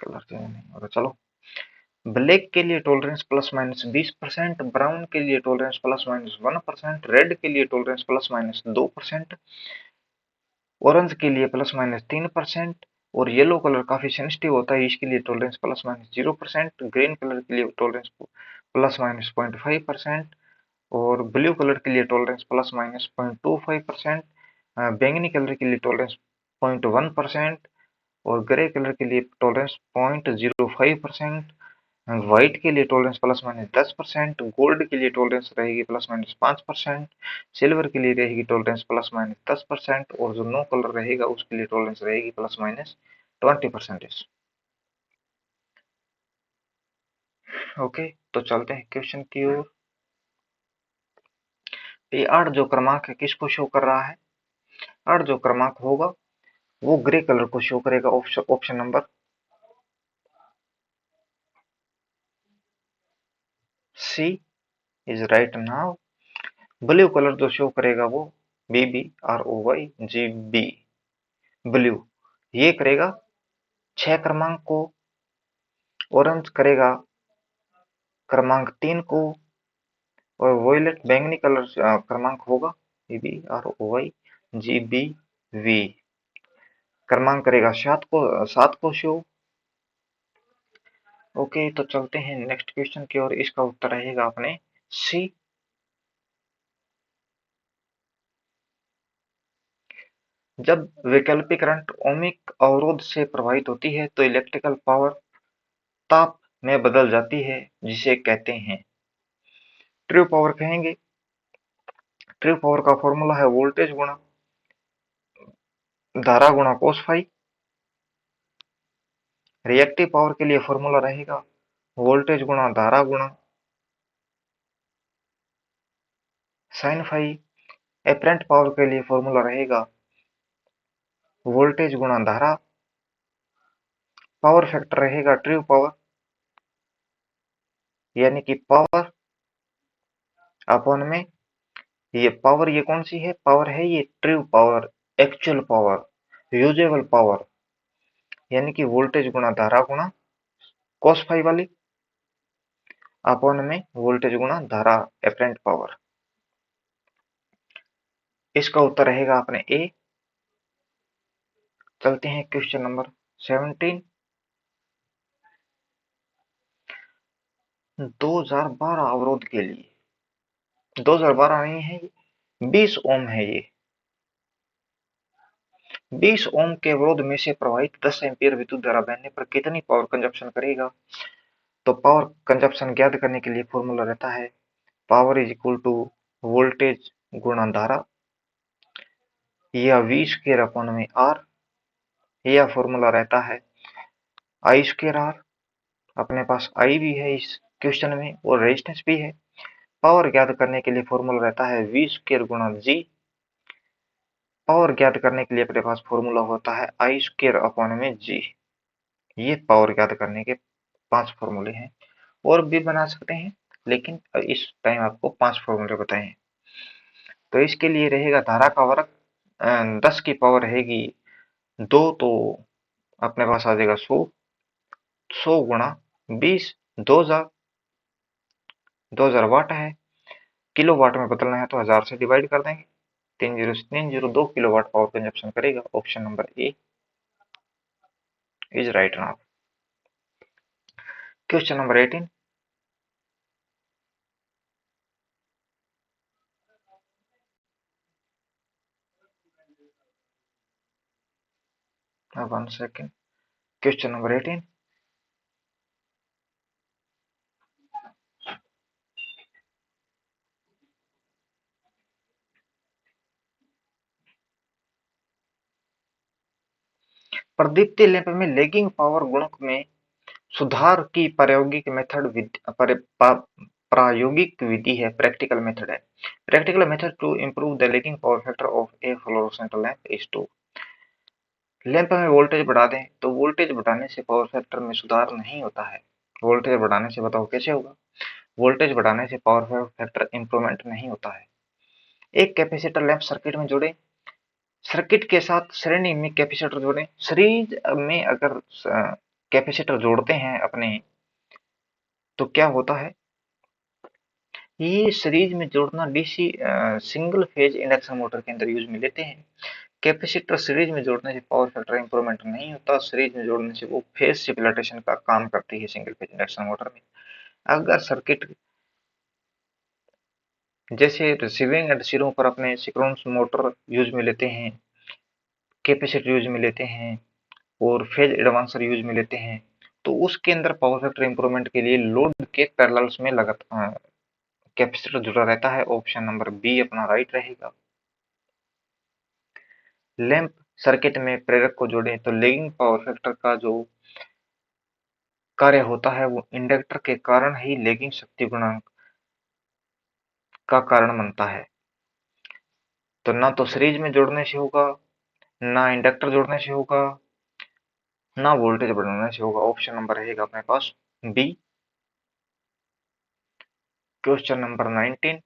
कलर चेंज नहीं हो रहा, चलो। ब्लैक के लिए टॉलरेंस प्लस माइनस 20%, ब्राउन के लिए टॉलरेंस प्लस माइनस 1%, रेड के लिए टॉलरेंस प्लस माइनस 2%, ऑरेंज के लिए प्लस माइनस 3%। और येलो कलर काफी सेंसिटिव होता है, इसके लिए tolerance plus minus 0%। Green colour के लिए टॉलरेंस प्लस माइनस 0.5%। और ब्लू कलर के लिए टॉलरेंस प्लस माइनस 0.25%। बैंगनी कलर के लिए टॉलरेंस 0.1%। और ग्रे कलर के लिए टॉलरेंस 0.05%। व्हाइट के लिए टॉलरेंस प्लस माइनस 10%। गोल्ड के लिए टॉलरेंस रहेगी प्लस माइनस 5%। सिल्वर के लिए रहेगी टॉलरेंस प्लस माइनस 10%। और जो नो कलर रहेगा उसके लिए टॉलरेंस रहेगी प्लस माइनस 20%। ओके, तो चलते हैं क्वेश्चन की ओर। ये 8 जो क्रमांक है किसको शो कर रहा है? 8 जो क्रमांक होगा वो ग्रे कलर को शो करेगा। Option number C is right now. Blue colour जो शो करेगा वो BBROY GB, ब्लू ये करेगा 6 क्रमांक को। ऑरेंज करेगा क्रमांक 3 को। और वोयलेट बैंगनी कलर क्रमांक होगा BBROY GB, क्रमांक करेगा 7 को शो। ओके, तो चलते हैं नेक्स्ट क्वेश्चन की ओर। इसका उत्तर रहेगा अपने सी। जब वैकल्पिक करंट ओमिक अवरोध से प्रवाहित होती है तो इलेक्ट्रिकल पावर ताप में बदल जाती है, जिसे कहते हैं ट्रू पावर कहेंगे। ट्रू पावर का फॉर्मूला है वोल्टेज गुणा धारा गुणा कोस फाई। रिएक्टिव पावर के लिए फॉर्मूला रहेगा वोल्टेज गुणा धारा गुणा साइन फाई। एपरेंट पावर के लिए फॉर्मूला रहेगा वोल्टेज गुणा धारा। पावर फैक्टर रहेगा ट्रू पावर, यानी कि पावर अपॉन में ये पावर। ये कौन सी है पावर? है ये true power, actual power, usable power, यानी कि वोल्टेज गुणा धारा गुणा cos फाई वाली अपॉन में वोल्टेज गुणा धारा एपरेंट पावर। इसका उत्तर रहेगा अपने ए। चलते हैं क्वेश्चन नंबर 17। 2012 अवरोध के लिए, 2012 नहीं है, 20 ओम है ये। 20 ओम के अवरोध में से प्रवाहित 10 एम्पीयर विद्युत धारा बहने पर कितनी पावर कंजप्शन करेगा? तो पावर कंजप्शन ज्ञात करने के लिए फॉर्मूला रहता है power is equal to voltage गुणा धारा, या V स्क्वायर अपॉन में R, या फॉर्मूला रहता है I स्क्वायर R। अपने पास I भी है इस क्वेश्चन में और रेजिस्टेंस भी है। पावर ज्ञात करने के लिए फॉर्मूला रहता है v स्क्वायर गुणा जी। पावर ज्ञात करने के लिए अपने पास फॉर्मूला होता है आई स्क्वायर अपॉन में जी। ये पावर ज्ञात करने के 5 फॉर्मूले हैं, और भी बना सकते हैं, लेकिन इस टाइम आपको 5 फॉर्मूले बताए हैं। तो इसके लिए रहेगा धारा का वर्ग 10 की पावर रहेगी 2, तो अपने पास आ जाएगा 100। 100 गुणा 20, 2000 वाट है। किलो वाट में बदलना है तो 1000 से डिवाइड कर देंगे। 30 से 30, 2 किलो वाट पावर कंजप्शन करेगा। Option number A is right now. Question number 18। One second. Question number 18। प्रदीप्ति लैंप में लैगिंग पावर गुणक में सुधार की प्रायोगिक विधि है, प्रैक्टिकल मेथड है। Practical method to improve the lagging power factor of a fluorescent lamp is to. Lamp में वोल्टेज बढ़ा दें तो वोल्टेज बढ़ाने से पावर फैक्टर में सुधार नहीं होता है। वोल्टेज बढ़ाने से बताओ कैसे होगा? वोल्टेज बढ़ाने से पावर फैक्टर इंप्रूवमेंट नहीं होता है। एक कैपेसिटर लैंप सर्किट में जोड़े, सर्किट के साथ श्रेणी में कैपेसिटर जोड़ें। सीरीज में अगर कैपेसिटर जोड़ते हैं अपने, तो क्या होता है? ये सीरीज में जोड़ना DC single phase induction motor के अंदर यूज में लेते हैं। कैपेसिटर सीरीज में जोड़ने से पावर फैक्टर इंप्रूवमेंट नहीं होता। सीरीज में जोड़ने से वो फेज सिपरेशन का काम करती है सिंगल फेज इंडक्शन मोटर में। अगर सर्किट जैसे रिसीविंग एंड सिरों पर अपने सिंक्रोनस मोटर यूज में लेते हैं, कैपेसिटर यूज में लेते हैं, और फेज एडवांसर यूज में लेते हैं, तो उसके अंदर पावर फैक्टर इंप्रूवमेंट के लिए लोड के पैरेलल्स में लगातार कैपेसिटर जुड़ा रहता है। ऑप्शन नंबर बी अपना राइट रहेगा। लैंप सर्किट में प्रेरक को जोड़ें तो लैगिंग पावर फैक्टर का जो कार्य होता है वो इंडक्टर के कारण ही लैगिंग शक्ति गुणांक का कारण बनता है। तो ना तो सीरीज में जोड़ने से होगा, ना इंडक्टर जोड़ने से होगा, ना वोल्टेज बढ़ाने से होगा। ऑप्शन नंबर रहेगा अपने पास B. Question number 19।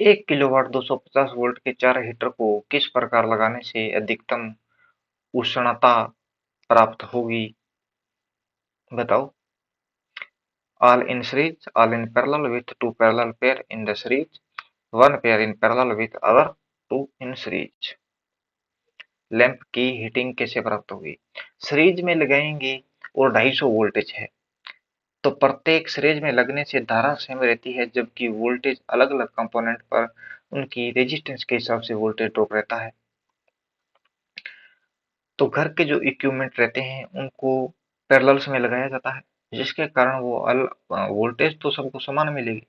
1 kilowatt 250 volt के 4 हीटर को किस प्रकार लगाने से अधिकतम उष्णता प्राप्त होगी? बताओ। All in series, all in parallel with 2 parallel pair in the series, 1 pair in parallel with other 2 in series। Lamp की हीटिंग कैसे प्राप्त होगी? सीरीज में लगाएंगे और 250 वोल्टेज है, तो प्रत्येक सीरीज में लगने से धारा सेम रहती है, जबकि वोल्टेज अलग अलग कंपोनेंट पर उनकी रेजिस्टेंस के हिसाब से वोल्टेज ड्रॉप रहता है। तो घर के जो इक्विपमेंट रहते हैं उनको पैरेलल्स में लगाया जाता है, जिसके कारण वो वोल्टेज तो सबको समान मिलेगी,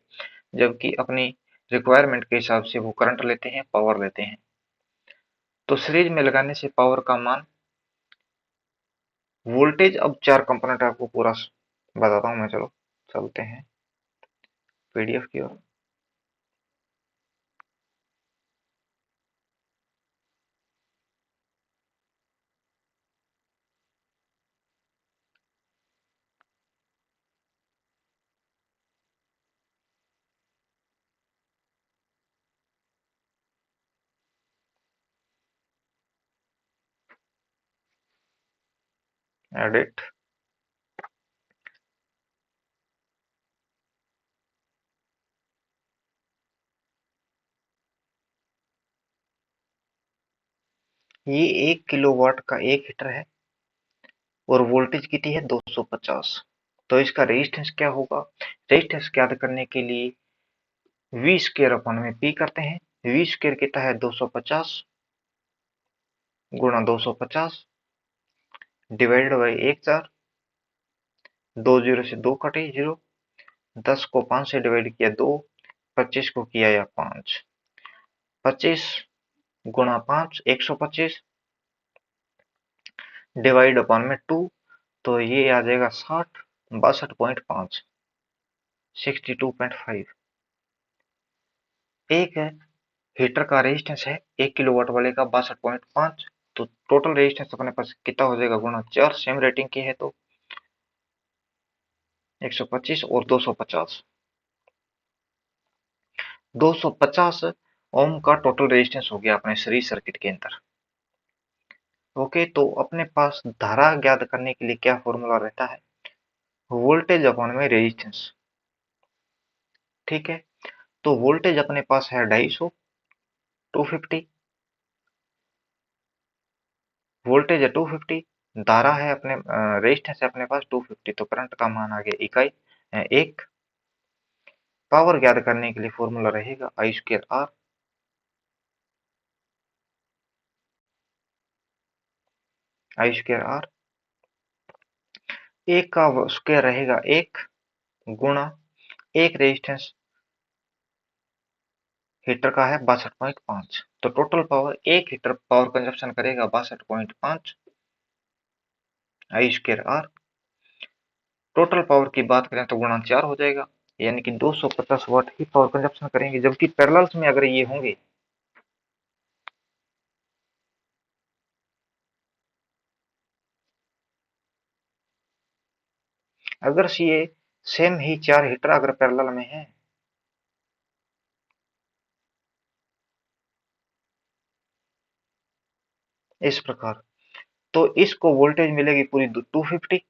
जबकि अपनी रिक्वायरमेंट के हिसाब से वो करंट लेते हैं, पावर लेते हैं। तो सीरीज में लगाने से पावर का मान, वोल्टेज, अब 4 कंपोनेंट आपको पूरा बताता हूं मैं। चलो चलते हैं पीडीएफ की ओर। एडिट। ये 1 किलोवाट का एक हीटर है और वोल्टेज कितनी है 250। तो इसका रेजिस्टेंस क्या होगा? रेजिस्टेंस ज्ञात करने के लिए वी स्क्वायर अपन में पी करते हैं। वी स्क्वायर कितना है 250 गुणा 250 डिवाइडेड बाई 1/4। 2 जीरो से 2 कटे 0। 10 को 5 से डिवाइड किया 2। 25 को किया या 5। 25 गुणा 5 125 डिवाइड अपॉन में 2, तो ये आ जाएगा 60 62.5। 62.5। एक हीटर का रेजिस्टेंस है 1 किलोवाट वाले का 62.5, तो टोटल रेजिस्टेंस अपने पास कितना हो जाएगा गुणा 4, सेम रेटिंग की है तो 125 और 250। 250 ओम का टोटल रेजिस्टेंस हो गया अपने सीरीज सर्किट के अंदर। ओके, तो अपने पास धारा ज्ञात करने के लिए क्या फॉर्मूला रहता है, वोल्टेज अपॉन में रेजिस्टेंस। ठीक है, तो वोल्टेज अपने पास है 250, 250 वोल्टेज है 250, धारा है अपने रेजिस्टेंस है अपने पास 250, तो करंट का मान आ गया इकाई 1। पावर ज्ञात करने के लिए फॉर्मूला रहेगा I²R। I²R एक का स्क्वायर रहेगा 1 गुणा एक रेजिस्टेंस हीटर का है 62.5, तो टोटल पावर एक हीटर पावर कंजप्शन करेगा 62.5 I²R। टोटल पावर की बात करें तो गुणा 4 हो जाएगा, यानी कि 250 वाट ही पावर कंजप्शन करेंगे, जबकि पैरेलल्स में अगर ये होंगे अगर ये सेम ही 4 हीटर अगर पैरेलल में है, इस प्रकार, तो इसको वोल्टेज मिलेगी पूरी 250।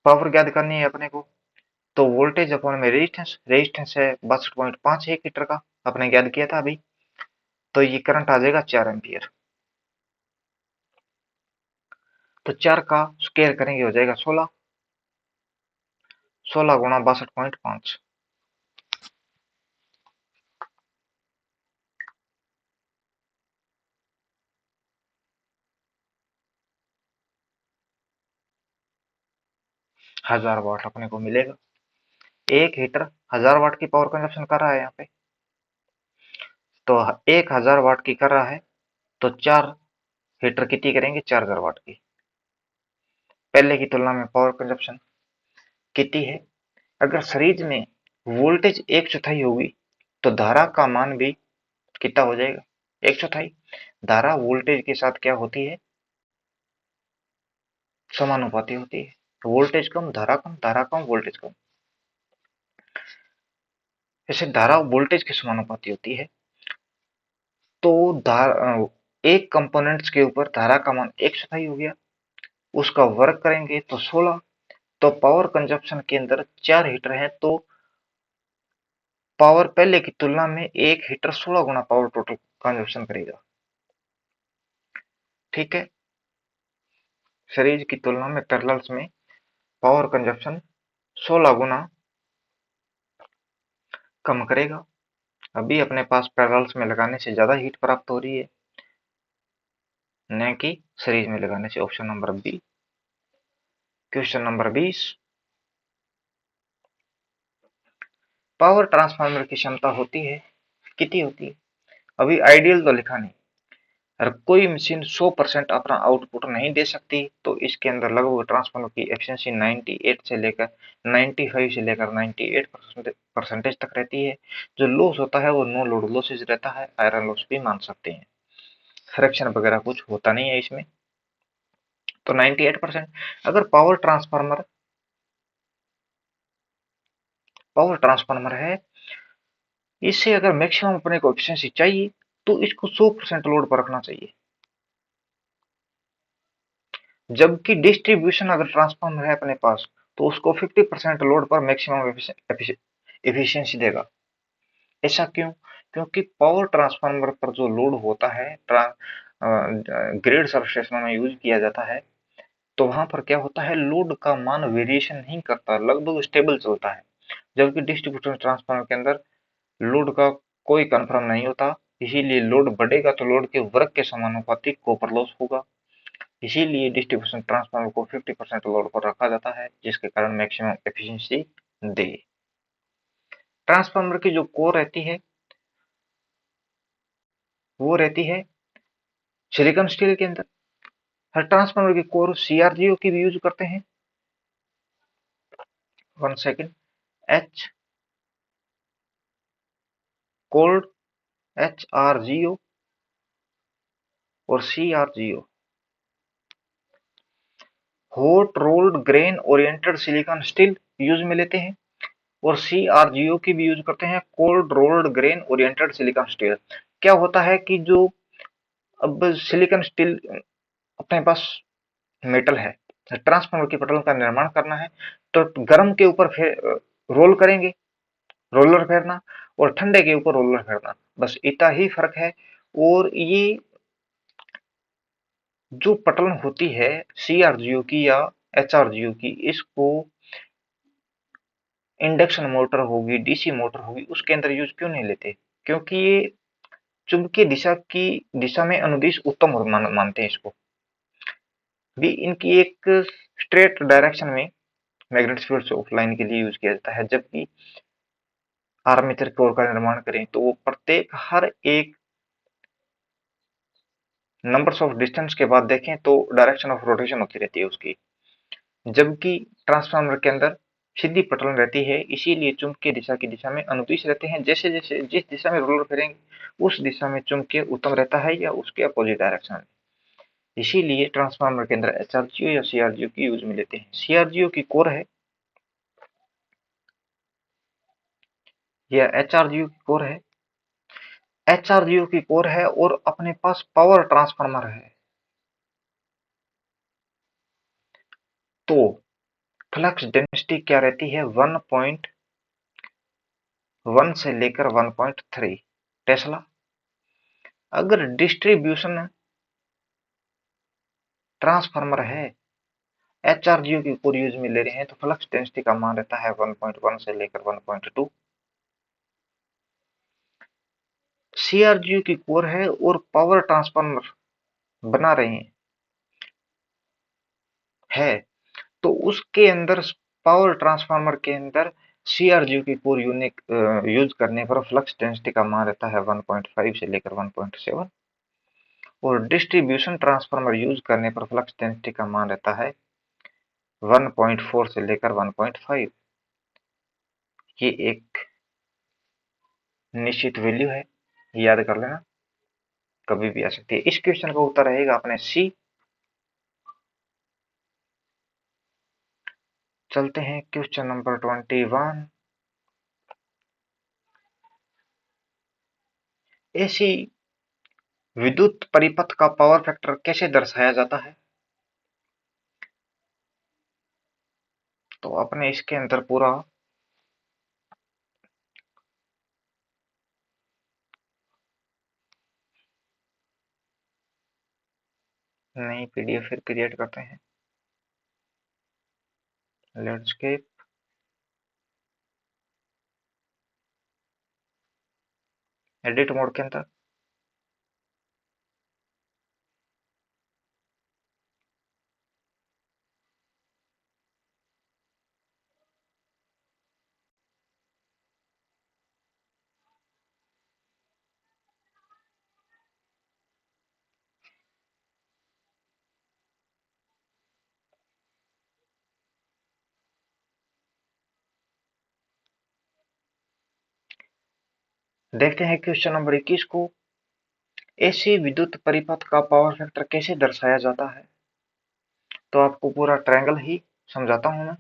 पावर ज्ञात करनी है अपने को, तो वोल्टेज अपॉन में रेजिस्टेंस, रेजिस्टेंस है 62.5 एक हीटर का, अपने ज्ञात किया था अभी, तो ये करंट आ जाएगा 4 एम्पियर। तो 4 का स्क्वायर करेंगे हो जाएगा 16, 16 गुणा 62.5, हजार वाट अपने को मिलेगा। एक हीटर 1000 वाट की पावर कंजप्शन कर रहा है यहाँ पे, तो 1000 वाट की कर रहा है, तो 4 हीटर कितनी करेंगे 4000 वाट की। पहले की तुलना में पावर कंजप्शन कितनी है, अगर सीरीज में वोल्टेज 1/4 होगी तो धारा का मान भी कितना हो जाएगा 1/4। धारा वोल्टेज के साथ क्या होती है, समानुपाती होती है। वोल्टेज कम धारा कम, धारा कम वोल्टेज कम, ऐसे धारा वोल्टेज के समानुपाती होती है। तो एक कंपोनेंट्स के ऊपर धारा का मान 1/4 हो गया, उसका वर्क करेंगे तो 16, तो पावर कंजप्शन के अंदर 4 हीटर हैं, तो पावर पहले की तुलना में एक हीटर 16 गुना पावर टोटल कंजप्शन करेगा। ठीक है, सीरीज की तुलना में पैरेलल्स में पावर कंजप्शन 16 गुना कम करेगा। अभी अपने पास पैरेलल्स में लगाने से ज्यादा हीट प्राप्त हो रही है, न कि सीरीज में लगाने से। Option number B. Question number 20, power transformer की क्षमता होती है, कितनी होती है, अभी आइडियल तो लिखा नहीं, अगर कोई मशीन 100% अपना आउटपुट नहीं दे सकती तो इसके अंदर लगभग ट्रांसफार्मर की एफिशिएंसी 98 से लेकर 95 से लेकर 98 परसेंटेज तक रहती है। जो लॉस होता है वो नो लोड लॉसेज रहता है, आयरन लॉस भी मान सकते हैं, फ्रैक्शन वगैरह कुछ होता नहीं है इसमें, तो 98%। अगर पावर ट्रांसफार्मर है, इससे अगर मैक्सिमम अपने को एफिशिएंसी चाहिए तो इसको 100% लोड पर रखना चाहिए, जबकि डिस्ट्रीब्यूशन अगर ट्रांसफार्मर है अपने पास तो उसको 50% लोड पर मैक्सिमम एफिशिएंसी देगा। ऐसा क्यों, क्योंकि पावर ट्रांसफार्मर पर जो लोड होता है ग्रिड सबस्टेशनों में यूज किया जाता है, तो वहां पर क्या होता है, लोड का मान वेरिएशन नहीं करता, लगभग स्टेबल चलता है, जबकि डिस्ट्रीब्यूटर ट्रांसफार्मर के अंदर लोड का कोई कंफर्म नहीं होता, इसीलिए लोड बढ़ेगा तो लोड के वर्क के समानुपाती कॉपर लॉस होगा, इसीलिए डिस्ट्रीब्यूशन ट्रांसफार्मर को 50% लोड पर रखा जाता है, जिसके कारण मैक्सिमम एफिशिएंसी दे। ट्रांसफार्मर की जो कोर रहती है वो रहती है सिलिकॉन स्टील के अंदर, हर ट्रांसफार्मर की कोर CRGO की भी यूज करते हैं। 1 सेकेंड। H कोल्ड HRGO और CRGO hot rolled grain oriented silicon steel use में लेते हैं, और CRGO की भी यूज करते हैं, cold rolled grain oriented silicon steel. क्या होता है कि जो अब सिलिकॉन स्टील अपने पास मेटल है, ट्रांसफार्मर की पटल का निर्माण करना है, तो गर्म के ऊपर रोल करेंगे, रोलर फेरना, और ठंडे के ऊपर रोलर फेरना, बस इतना ही फर्क है। और ये जो पटल होती है CRGO की या HRGO की, इसको इंडक्शन मोटर होगी, DC मोटर होगी, उसके अंदर यूज क्यों नहीं लेते? क्योंकि ये चुंबकीय दिशा में अनुदिश उत्तम मानते हैं इसको भी। इनकी एक स्ट्रेट डायरेक्शन में मैग्नेटिक फील्ड ऑफ लाइन के लिए यूज किया जाता है। जबकि आर्मेचर कोर का निर्माण करें तो वो प्रत्येक हर एक नंबर्स ऑफ डिस्टेंस के बाद देखें तो डायरेक्शन ऑफ रोटेशन होती रहती है उसकी, जबकि ट्रांसफार्मर के अंदर सीधी पटल रहती है, इसीलिए चुंबकीय दिशा की दिशा में अनुदिश रहते हैं। जैसे जैसे जिस दिशा में रोलर फिरेंगे उस दिशा में चुंबकीय उत्तम रहता है या उसके अपोजिट डायरेक्शन में। इसीलिए ट्रांसफार्मर के अंदर HRGO या CRGO की यूज में लेते हैं। CRGO की कोर है या HRGO की कोर है, HRGO की कोर है और अपने पास पावर ट्रांसफार्मर है, तो फ्लक्स डेंसिटी क्या रहती है? 1.1 से लेकर 1.3 टेस्ला। अगर डिस्ट्रीब्यूशन ट्रांसफार्मर है, HRGO की कोर यूज में ले रहे हैं, तो फ्लक्स डेंसिटी का मान रहता है 1.1 से लेकर 1.2। CRGO की कोर है और पावर ट्रांसफार्मर बना रहे हैं, तो उसके अंदर पावर ट्रांसफार्मर के अंदर CRGO की कोर यूज करने पर फ्लक्स डेंसिटी का मान रहता है 1.5 से लेकर 1.7, और डिस्ट्रीब्यूशन ट्रांसफार्मर यूज करने पर फ्लक्स डेंसिटी का मान रहता है 1.4 से लेकर 1.5। ये एक निश्चित वैल्यू है, याद कर लेना, कभी भी आ सकती है। इस क्वेश्चन का उत्तर रहेगा अपने सी। चलते हैं क्वेश्चन नंबर 21। एसी विद्युत परिपथ का पावर फैक्टर कैसे दर्शाया जाता है? तो अपने इसके अंदर पूरा नई PDF फिर क्रिएट करते हैं। लैंडस्केप, एडिट मोड के अंदर देखते हैं क्वेश्चन नंबर 21 को। एसी विद्युत परिपथ का पावर फैक्टर कैसे दर्शाया जाता है? तो आपको पूरा ट्रायंगल ही समझाता हूं मैं।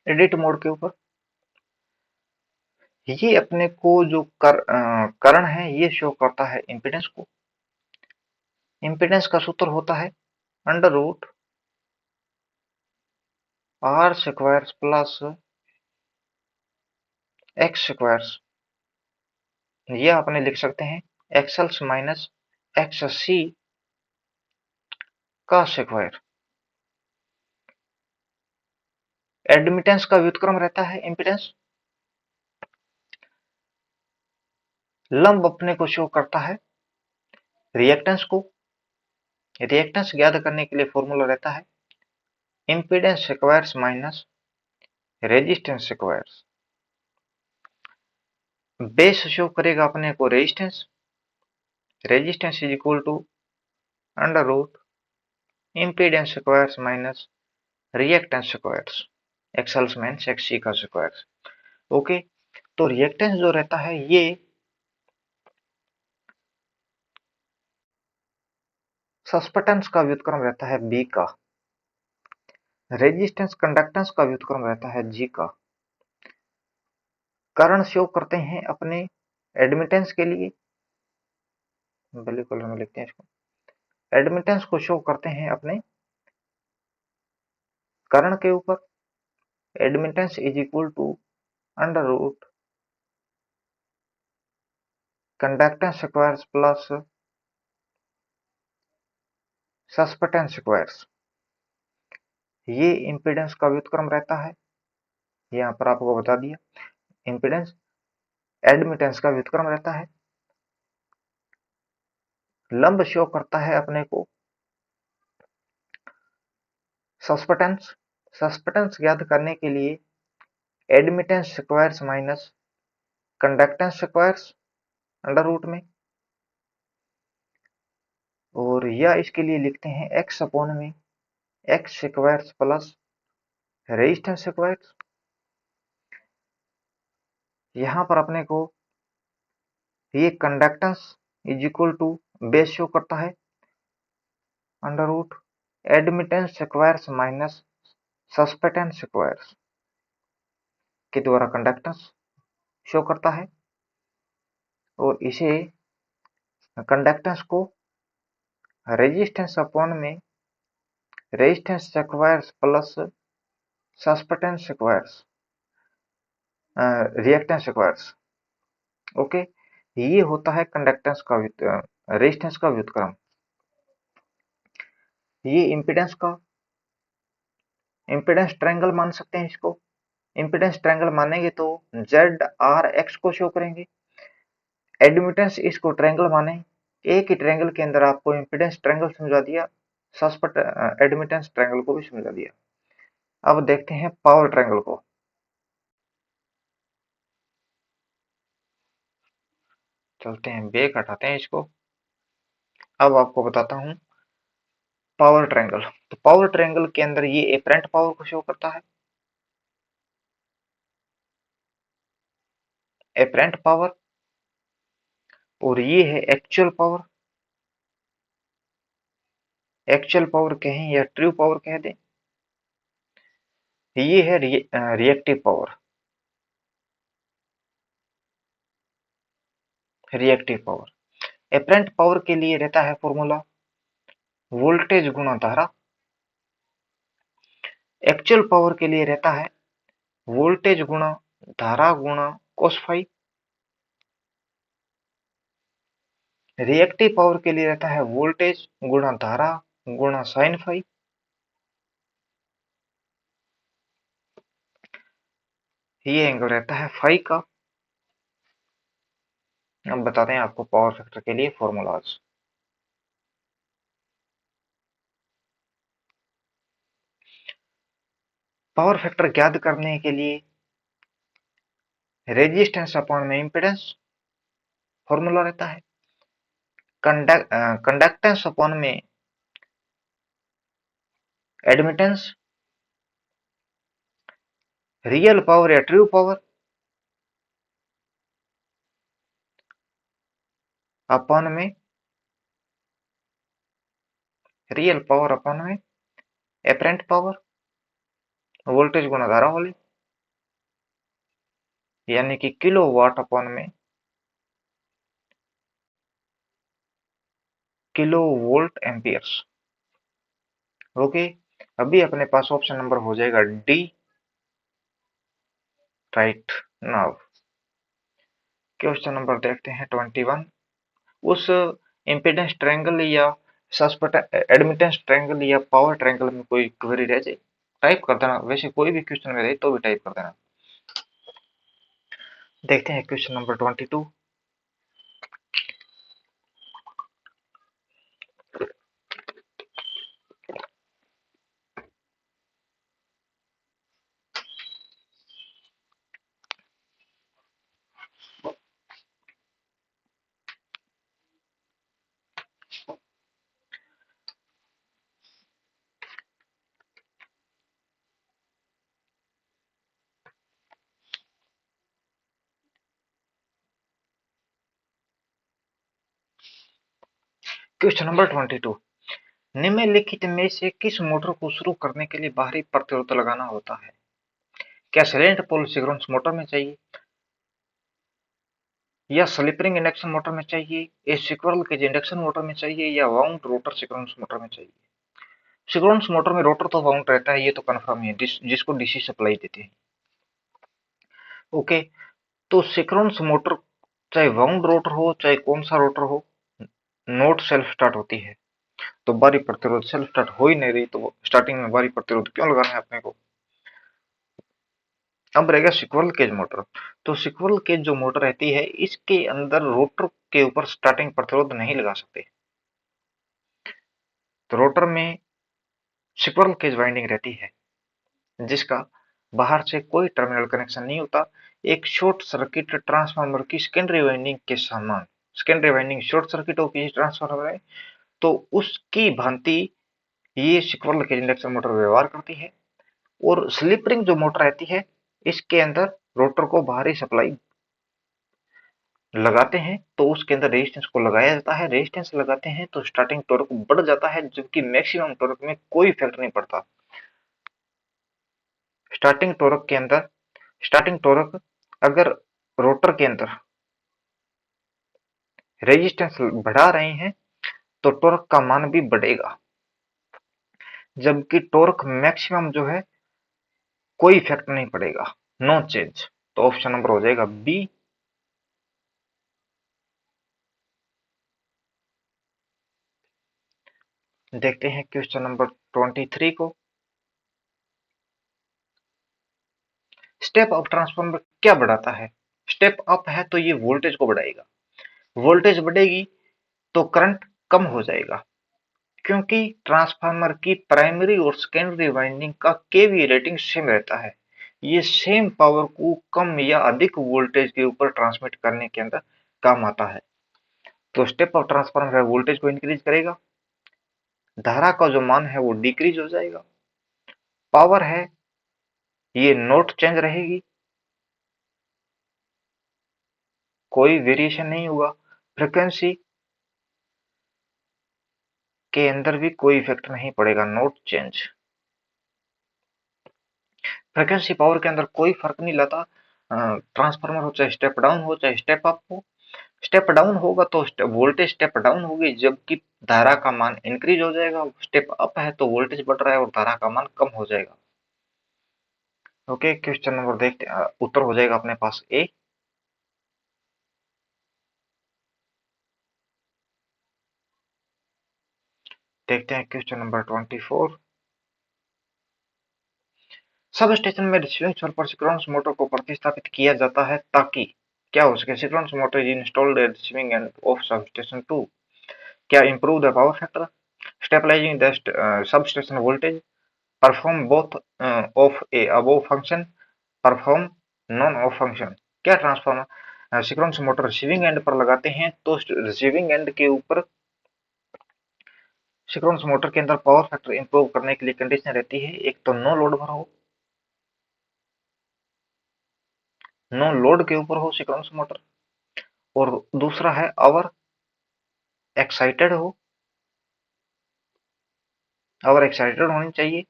एडिट मोड के ऊपर ये अपने को जो करण है ये शो करता है इम्पीडेंस को। इम्पीडेंस का सूत्र होता है under root R square plus X square, ये आपने लिख सकते हैं एक्सएल्स माइनस एक्स सी का स्क्वायर। एडमिटेंस का व्युत्क्रम रहता है इम्पीडेंस। लंब अपने को शो करता है रिएक्टेंस को। रिएक्टेंस ज्ञात करने के लिए फॉर्मूला रहता है impedance squares minus resistance squares. Base show करेगा अपने को resistance, resistance is equal to under root impedance squares minus reactance squares, XLs minus XC का स्क्वायर्स। ओके, तो रिएक्टेंस जो रहता है ये सस्पेंटेंस का व्युत्क्रम रहता है बी का, रेजिस्टेंस कंडक्टेंस का व्युत्क्रम रहता है जी का। कारण शो करते हैं अपने एडमिटेंस के लिए, ब्लू कलर में लिखते हैं इसको, एडमिटेंस को शो करते हैं अपने कारण के ऊपर। Admittance is equal to under root conductance squares plus susceptance squares, ये इंपीडेंस का व्युत्क्रम रहता है। यहाँ पर आपको बता दिया, इंपीडेंस एडमिटेंस का व्युत्क्रम रहता है। लंब शो करता है अपने को सस्पेंटेंस। सस्पेंटेंस ज्ञात करने के लिए admittance squares minus conductance squares under root में, और या इसके लिए लिखते हैं एक्स अपॉन में X squares plus resistance squares. यहाँ पर अपने को ये conductance is equal to base show करता है under root admittance squares minus susceptance squares के द्वारा कंडक्टेंस शो करता है, और इसे कंडक्टेंस को रेजिस्टेंस अपॉन में resistance squares plus susceptance squares reactance squares. Okay, ये होता है कंडक्टेंस का रेजिस्टेंस का व्युत्क्रम। ये इम्पीडेंस का इम्पीडेंस ट्रायंगल मान सकते हैं इसको। इम्पीडेंस ट्रायंगल मानेंगे तो जेड आर एक्स को शो करेंगे। एडमिटेंस इसको ट्रायंगल माने, एक ही ट्रायंगल के अंदर आपको इम्पीडेंस ट्रायंगल समझा दिया, एडमिटेंस ट्रायंगल को भी समझा दिया। अब देखते हैं पावर ट्रायंगल को। चलते हैं, बैक हटाते हैं इसको। अब आपको बताता हूं पावर ट्रायंगल। तो पावर ट्रायंगल के अंदर ये एपरेंट पावर को शो करता है, एपरेंट पावर, और ये है एक्चुअल पावर। एक्चुअल पावर कहें या ट्रू पावर कह दें, ये है reactive power. Reactive power apparent power के लिए रहता है फॉर्मूला वोल्टेज गुणा धारा। एक्चुअल पावर के लिए रहता है वोल्टेज गुणा धारा गुणा कोस फाई। रिएक्टिव पावर के लिए रहता है वोल्टेज गुणा धारा गुणा साइन फाई। ये एंगल रहता है फाई का। अब बताते हैं आपको पावर फैक्टर के लिए फॉर्मूलाज। पावर फैक्टर ज्ञात करने के लिए रेजिस्टेंस अपॉन में इंपेडेंस फॉर्मूला रहता है, कंडक्टेंस अपॉन में एडमिटेंस, रियल पावर या ट्रू पावर अपॉन में रियल पावर अपॉन में एपरेंट पावर, वोल्टेज गुणा धारा वाली, यानी कि किलो वाट अपॉन में किलो वोल्ट एम्पियर्स। ओके, अभी अपने पास ऑप्शन नंबर हो जाएगा D right now. Question number देखते हैं 21। उस इम्पीडेंस ट्रायंगल या एडमिटेंस ट्रायंगल या पावर ट्रायंगल में कोई क्वेरी रह जाए, टाइप कर देना। वैसे कोई भी क्वेश्चन में रहे तो भी टाइप कर देना। देखते हैं क्वेश्चन नंबर 22। क्वेश्चन नंबर 22, निम्नलिखित में से किस मोटर को शुरू करने के लिए बाहरी प्रतिरोध लगाना होता है? क्या साइलेंट पोल सिंक्रोनस मोटर में चाहिए, या स्लिप रिंग इंडक्शन मोटर में चाहिए, या स्क्विरल केज इंडक्शन मोटर में चाहिए, या वाउंड रोटर सिंक्रोनस मोटर में चाहिए? सिंक्रोनस मोटर में रोटर तो वाउंड रहता है, ये तो कंफर्म है, जिसको डीसी सप्लाई देते हैं। ओके, तो सिंक्रोनस मोटर चाहे वाउंड रोटर हो चाहे कौन सा रोटर हो, नोट सेल्फ स्टार्ट होती है, तो बाहरी प्रतिरोध सेल्फ स्टार्ट हो ही नहीं रही, तो स्टार्टिंग में बाहरी प्रतिरोध क्यों लगाना है अपने को? अब रहेगा सिक्वरल केज मोटर। तो सिक्वरल केज जो मोटर रहती है, इसके अंदर रोटर के ऊपर स्टार्टिंग प्रतिरोध नहीं लगा सकते। तो रोटर में सिक्वरल केज वाइंडिंग रहती है, जिसका बाहर से कोई टर्मिनल कनेक्शन नहीं होता। एक शॉर्ट सर्किट ट्रांसफार्मर की सेकेंडरी वाइंडिंग के समान, सेकेंडरी वाइंडिंग शॉर्ट सर्किट हो किसी ट्रांसफार्मर में, तो उसकी भांति ये सिक्वरल केज इंडक्शन मोटर व्यवहार करती है। और स्लिप रिंग जो मोटर रहती है, इसके अंदर रोटर को बाहरी सप्लाई लगाते हैं, तो उसके अंदर रेजिस्टेंस को लगाया जाता है। रेजिस्टेंस लगाते हैं तो स्टार्टिंग टॉर्क बढ़ जाता है, जबकि मैक्सिमम टॉर्क में कोई इफेक्ट नहीं पड़ता। स्टार्टिंग टॉर्क के अंदर, स्टार्टिंग टॉर्क अगर रोटर के अंदर रेजिस्टेंस बढ़ा रहे हैं तो टॉर्क का मान भी बढ़ेगा, जबकि टॉर्क मैक्सिमम जो है कोई इफेक्ट नहीं पड़ेगा, नो चेंज। तो ऑप्शन नंबर हो जाएगा बी। देखते हैं क्वेश्चन नंबर 23 को। स्टेप अप ट्रांसफार्मर क्या बढ़ाता है? स्टेप अप है तो ये वोल्टेज को बढ़ाएगा, वोल्टेज बढ़ेगी तो करंट कम हो जाएगा, क्योंकि ट्रांसफार्मर की प्राइमरी और सेकेंडरी वाइंडिंग का केवी रेटिंग सेम रहता है। ये सेम पावर को कम या अधिक वोल्टेज के ऊपर ट्रांसमिट करने के अंदर काम आता है। तो स्टेप अप ट्रांसफार्मर है वोल्टेज को इंक्रीज करेगा, धारा का जो मान है वो डिक्रीज हो जाएगा, पावर है ये नोट चेंज रहेगी, कोई वेरिएशन नहीं होगा, फ्रिक्वेंसी के अंदर भी कोई इफेक्ट नहीं पड़ेगा, नोट चेंज। फ्रिक्वेंसी पावर के अंदर कोई फर्क नहीं लाता, ट्रांसफार्मर हो चाहे स्टेप डाउन हो चाहे स्टेप अप हो। स्टेप डाउन होगा तो वोल्टेज स्टेप डाउन होगी, जबकि धारा का मान इंक्रीज हो जाएगा। स्टेप अप है तो वोल्टेज बढ़ रहा है और धारा का मान कम हो जाएगा। ओके, क्वेश्चन नंबर देखते उत्तर हो जाएगा अपने पास ए। देखते हैं क्वेश्चन नंबर 24। सब स्टेशन में रिसीविंग छोर पर सिंक्रोनस मोटर को प्रतिस्थापित किया जाता है ताकि क्या हो सके? Synchronous motor is installed eight receiving end of sub station 2। क्या improve the power factor, stabilizing the substation voltage, perform both of a above function, perform none of function? क्या transformer synchronous motor receiving end पर लगाते हैं तो receiving end के ऊपर synchronous motor के अंदर पावर फैक्टर इंप्रूव करने के लिए कंडीशन रहती है, एक तो नो लोड पर हो, नो लोड के ऊपर हो सिंक्रोनस मोटर, और दूसरा है अवर एक्साइटेड हो, अवर एक्साइटेड होनी चाहिए,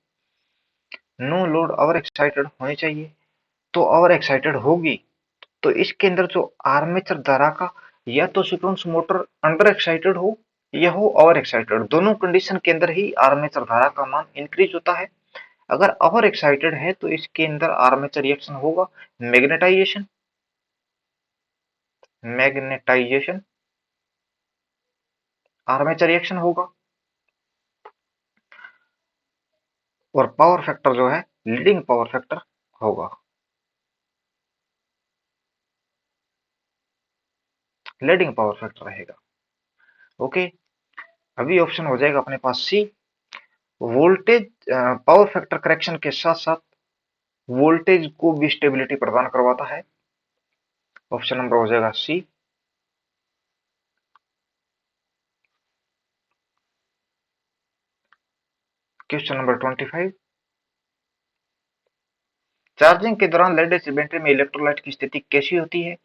नो लोड अवर एक्साइटेड होनी चाहिए। तो अवर एक्साइटेड होगी तो इसके अंदर जो आर्मेचर धारा का, या तो सिंक्रोनस मोटर अंडर एक्साइटेड हो या हो ओवर एक्साइटेड, दोनों कंडीशन के अंदर ही आर्मेचर धारा का मान इंक्रीज होता है। अगर ओवर एक्साइटेड है तो इसके अंदर आर्मेचर रिएक्शन होगा, मैग्नेटाइजेशन, मैग्नेटाइजेशन आर्मेचर रिएक्शन होगा, और पावर फैक्टर जो है लीडिंग पावर फैक्टर होगा, लीडिंग पावर फैक्टर रहेगा। ओके, अभी ऑप्शन हो जाएगा अपने पास सी। वोल्टेज पावर फैक्टर करेक्शन के साथ साथ वोल्टेज को भी स्टेबिलिटी प्रदान करवाता है। ऑप्शन नंबर हो जाएगा सी। Question number 25। चार्जिंग के दौरान लेड एसिड बैटरी में इलेक्ट्रोलाइट की स्थिति कैसी होती है?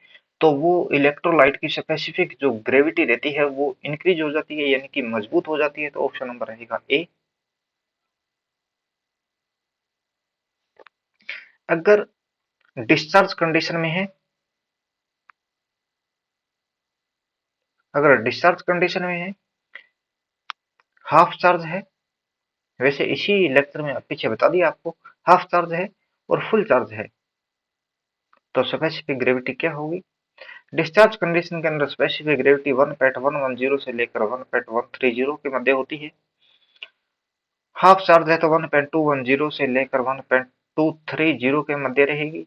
तो वो इलेक्ट्रोलाइट की स्पेसिफिक जो ग्रेविटी रहती है वो इंक्रीज हो जाती है, यानी कि मजबूत हो जाती है। तो ऑप्शन नंबर रहेगा ए। अगर डिस्चार्ज कंडीशन में है, अगर डिस्चार्ज कंडीशन में है, हाफ चार्ज है, वैसे इसी लेक्चर में पीछे बता दिया आपको, हाफ चार्ज है और फुल चार्ज है, तो स्पेसिफिक ग्रेविटी क्या होगी? डिस्चार्ज कंडीशन के अंदर स्पेसिफिक ग्रेविटी 1.110 से लेकर 1.130 के मध्य होती है। हाफ चार्ज है तो 1.210 से लेकर 1.230 के मध्य रहेगी।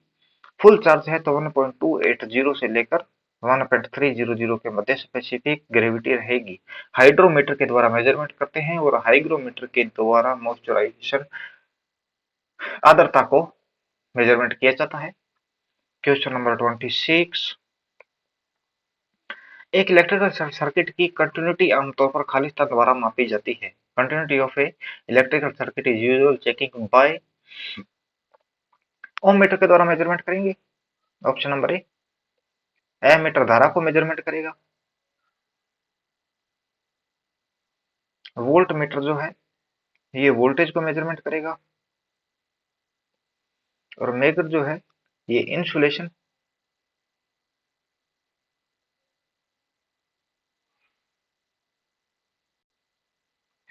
फुल चार्ज है तो 1.280 से लेकर 1.300 के मध्य स्पेसिफिक ग्रेविटी रहेगी। हाइड्रोमीटर के द्वारा मेजरमेंट करते हैं और हाइग्रोमीटर के द्वारा मॉइस्चराइजेशन आर्द्रता को मेजरमेंट किया जाता है। Question number 26। एक इलेक्ट्रिकल सर्किट की कंटिन्यूटी आमतौर पर खालिस्तान द्वारा मापी जाती है। Continuity of a electrical circuit is usual checking by ohm meter के द्वारा मेजरमेंट करेंगे। ऑप्शन नंबर ए। एमीटर धारा को मेजरमेंट करेगा। वोल्ट मीटर जो है ये वोल्टेज को मेजरमेंट करेगा। और मेगर जो है ये इंसुलेशन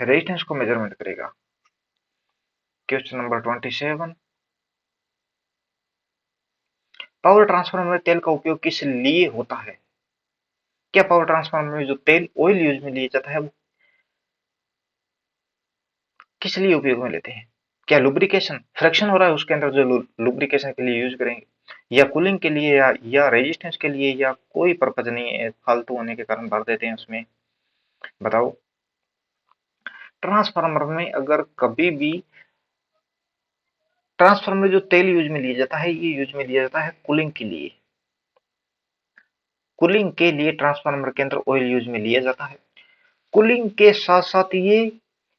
रेजिस्टेंस को मेजरमेंट करेगा। Question number 27। पावर ट्रांसफार्मर में तेल का उपयोग किस लिए होता है? क्या पावर ट्रांसफार्मर में जो तेल ऑयल यूज में लिया जाता है वो किस लिए उपयोग में लेते हैं? क्या लुब्रिकेशन फ्रिक्शन हो रहा है उसके अंदर जो लुब्रिकेशन के लिए यूज करेंगे, या कूलिंग के लिए, या रेजिस्टेंस के लिए, या कोई पर्पज नहीं है, फालतू होने के कारण भर देते हैं उसमें? बताओ। ट्रांसफार्मर में अगर कभी भी ट्रांसफार्मर में जो तेल यूज में लिया जाता है ये यूज में लिया जाता है कूलिंग के लिए। कूलिंग के लिए ट्रांसफार्मर के अंदर ऑयल यूज में लिया जाता है। कूलिंग के साथ साथ ये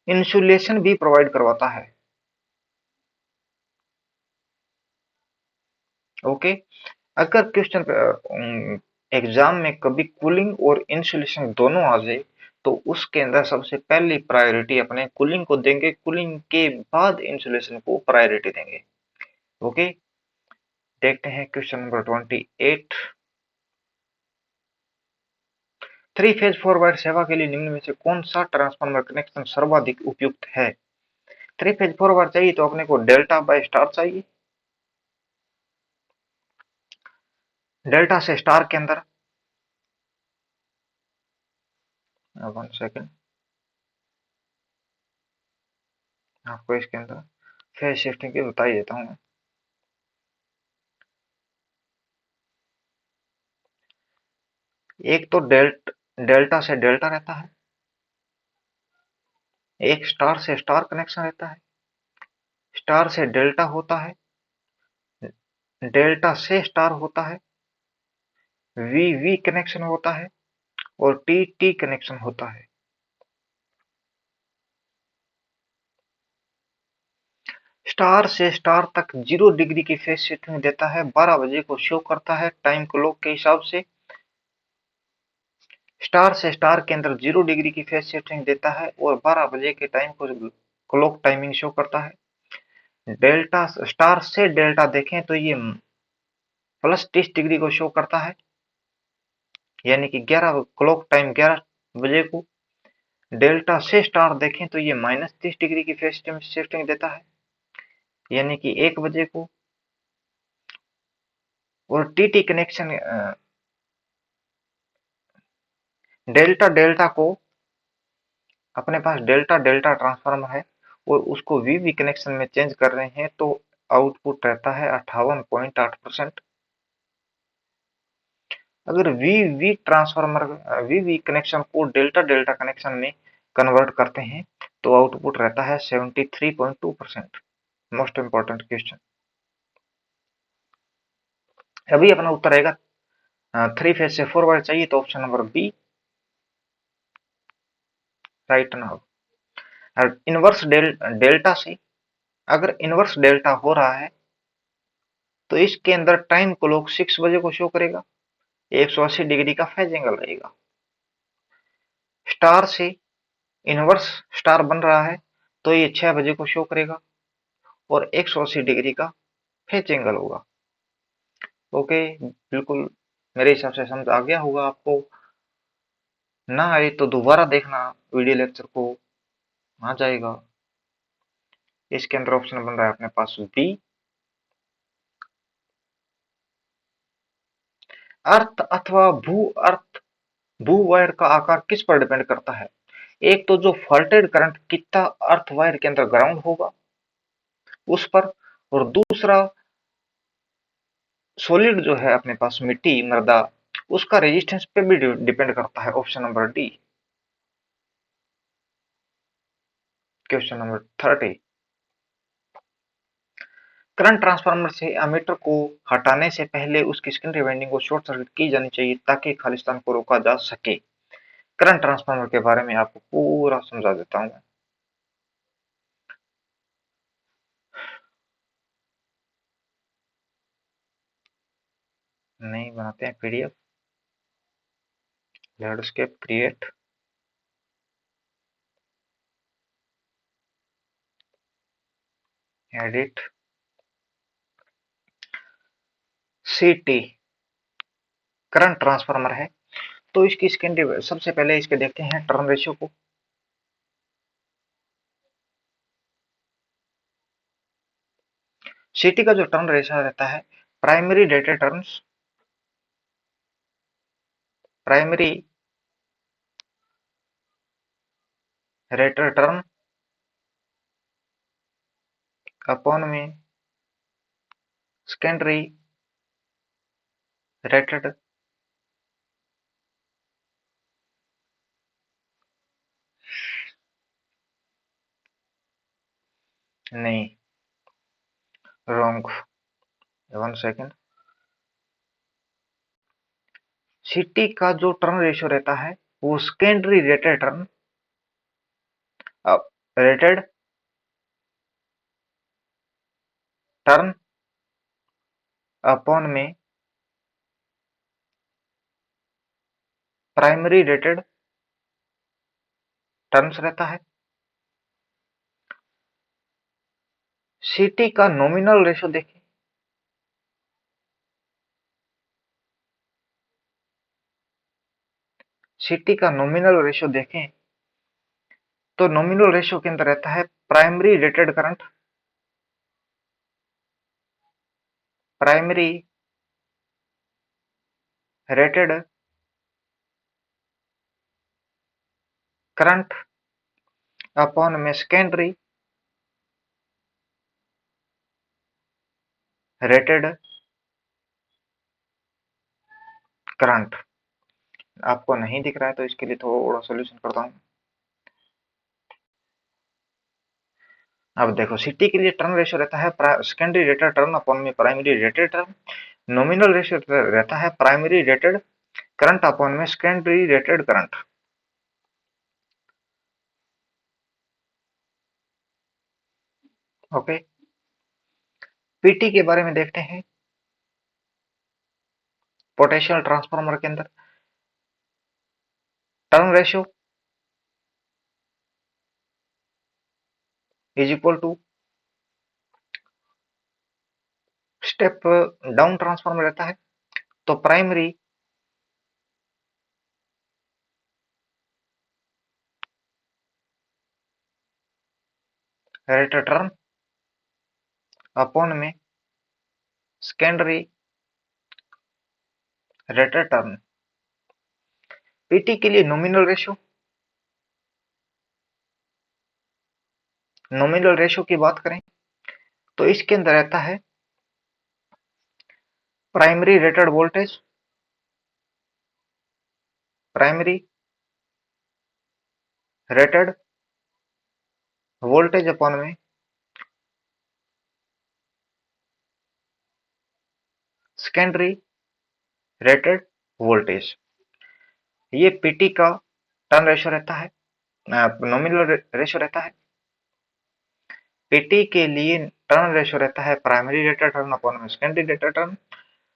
इंसुलेशन भी प्रोवाइड करवाता है। ओके। अगर क्वेश्चन एग्जाम में कभी कूलिंग और इंसुलेशन दोनों आ जाए तो उसके अंदर सबसे पहली प्रायोरिटी अपने कूलिंग को देंगे, कूलिंग के बाद इंसुलेशन को प्रायोरिटी देंगे। ओके। देखते हैं question number 28। Three phase forward सेवा के लिए निम्न में से कौन सा ट्रांसफार्मर कनेक्शन सर्वाधिक उपयुक्त है? थ्री फेज फॉरवर्ड चाहिए तो अपने को डेल्टा बाय स्टार चाहिए। डेल्टा से स्टार के अंदर 1 सेकेंड, आपको इसके अंदर फेज शिफ्टिंग की बता ही देता हूं मैं। एक तो डेल्टा से डेल्टा रहता है, एक स्टार से स्टार कनेक्शन रहता है, स्टार से डेल्टा होता है, डेल्टा से स्टार होता है, वी वी कनेक्शन होता है और टी टी कनेक्शन होता है। स्टार से स्टार तक 0 डिग्री की फेज शिफ्टिंग देता है, 12 बजे को शो करता है टाइम क्लॉक के हिसाब से। स्टार से स्टार के अंदर 0 डिग्री की फेज शिफ्टिंग देता है और 12 बजे के टाइम को क्लॉक टाइमिंग शो करता है। डेल्टा स्टार से डेल्टा देखें तो ये +30 डिग्री को शो करता है, यानी कि 11 क्लॉक टाइम 11 बजे को। डेल्टा से स्टार देखें तो ये -30 डिग्री की फेज शिफ्टिंग देता है, यानी कि 1 बजे को। और टीटी कनेक्शन डेल्टा डेल्टा को, अपने पास डेल्टा डेल्टा ट्रांसफार्मर है और उसको वीवी कनेक्शन में चेंज कर रहे हैं तो आउटपुट रहता है 58.8%। अगर वीवी ट्रांसफार्मर वीवी कनेक्शन को डेल्टा डेल्टा कनेक्शन में कन्वर्ट करते हैं तो आउटपुट रहता है 73.2%। Most important question. अभी अपना उत्तर रहेगा थ्री फेज से फॉरवर्ड चाहिए तो option number B right now. Inverse delta से, अगर इनवर्स डेल्टा हो रहा है तो इसके अंदर टाइम क्लॉक 6 बजे को शो करेगा। 180 डिग्री का फेज एंगल रहेगा। स्टार से इनवर्स स्टार बन रहा है तो ये 6 बजे को शो करेगा और 180 डिग्री का फेज एंगल होगा। ओके, बिल्कुल मेरे हिसाब से समझ आ गया होगा आपको। ना आए तो दोबारा देखना वीडियो लेक्चर को, आ जाएगा। इसके अंदर ऑप्शन बन रहा है अपने पास बी। अर्थ अथवा भू वायर का आकार किस पर डिपेंड करता है? एक तो जो फॉल्टेड करंट कितना अर्थ वायर के अंदर ग्राउंड होगा उस पर, और दूसरा सॉलिड जो है अपने पास मिट्टी मृदा, उसका रेजिस्टेंस पे भी डिपेंड करता है। Option number D. Question number 30। Current transformer से एमीटर को हटाने से पहले उसकी सेकेंडरी वाइंडिंग को शॉर्ट सर्किट की जानी चाहिए ताकि खालिस्तान को रोका जा सके। करंट ट्रांसफार्मर के बारे में आपको पूरा समझा देता हूं। नहीं बनाते हैं पीडीएफ। लैंडस्केप क्रिएट, एडिट, सीटी करंट ट्रांसफार्मर है तो इसकी सेकेंडरी, सबसे पहले इसके देखते हैं टर्न रेशियो को। सीटी का जो टर्न रेशियो रहता है, primary rated turns, primary rated turn upon में सेकेंडरी रेटेड नहीं, रॉन्ग। 1 सेकेंड। सीटी का जो टर्न रेशियो रहता है वो secondary rated turn, rated turn upon में प्राइमरी रेटेड टर्न्स रहता है। सीटी का नॉमिनल रेशियो देखें, सीटी का नॉमिनल रेशियो देखें तो नॉमिनल रेशियो के अंदर रहता है primary rated current, primary rated current upon में सेकेंडरी रेटेड करंट। आपको नहीं दिख रहा है तो इसके लिए थोड़ा सॉल्यूशन करता हूं। अब देखो, सीटी के लिए टर्न रेशियो रहता है सेकेंडरी रेटेड टर्न अपॉन में primary rated turn. Nominal ratio रहता है प्राइमरी रेटेड करंट अपॉन में secondary rated current. Okay, PT के बारे में देखते हैं। पोटेंशियल ट्रांसफार्मर के अंदर turn ratio is equal to step down transformer रहता है तो प्राइमरी रेटेड टर्न अपॉन में सेकेंडरी रेटेड टर्न। पीटी के लिए नॉमिनल रेशियो की बात करें तो इसके अंदर रहता है primary rated voltage, primary rated voltage upon में सेकेंडरी रेटेड वोल्टेज। ये पीटी का टर्न रेशियो रहता है, नॉमिनल रेशियो रहता है। पीटी के लिए टर्न रेशियो रहता है प्राइमरी रेटेड टर्न अपॉन में secondary rated turn.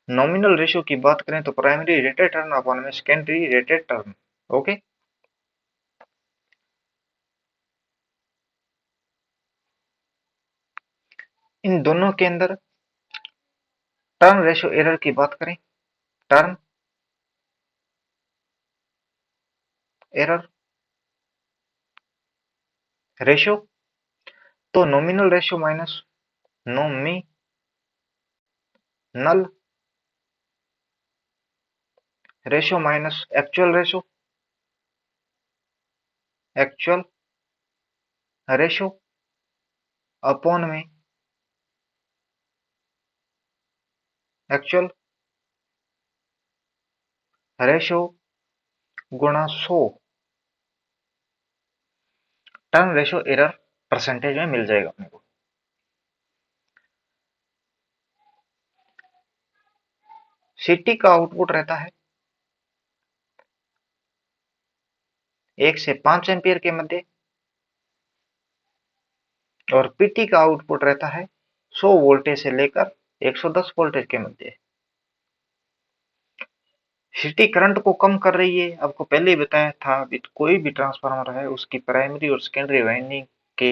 Nominal ratio की बात करें तो प्राइमरी रेटेड टर्न अपॉन में सेकेंडरी रेटेड टर्न। ओके, इन दोनों के अंदर टर्न रेशियो एरर की बात करें, टर्न एरर रेशियो, तो nominal ratio minus nominal ratio minus actual ratio upon में एक्चुअल रेशियो गुणा 100 टर्न रेशियो एरर परसेंटेज में मिल जाएगा अपने को। सीटी का आउटपुट रहता है 1 से 5 एम्पियर के मध्य और पीटी का आउटपुट रहता है 100 वोल्टेज से लेकर 110 वोल्टेज के मध्य। सीटी करंट को कम कर रही है, आपको पहले ही बताया था, कोई भी ट्रांसफार्मर है उसकी प्राइमरी और सेकेंडरी वाइंडिंग के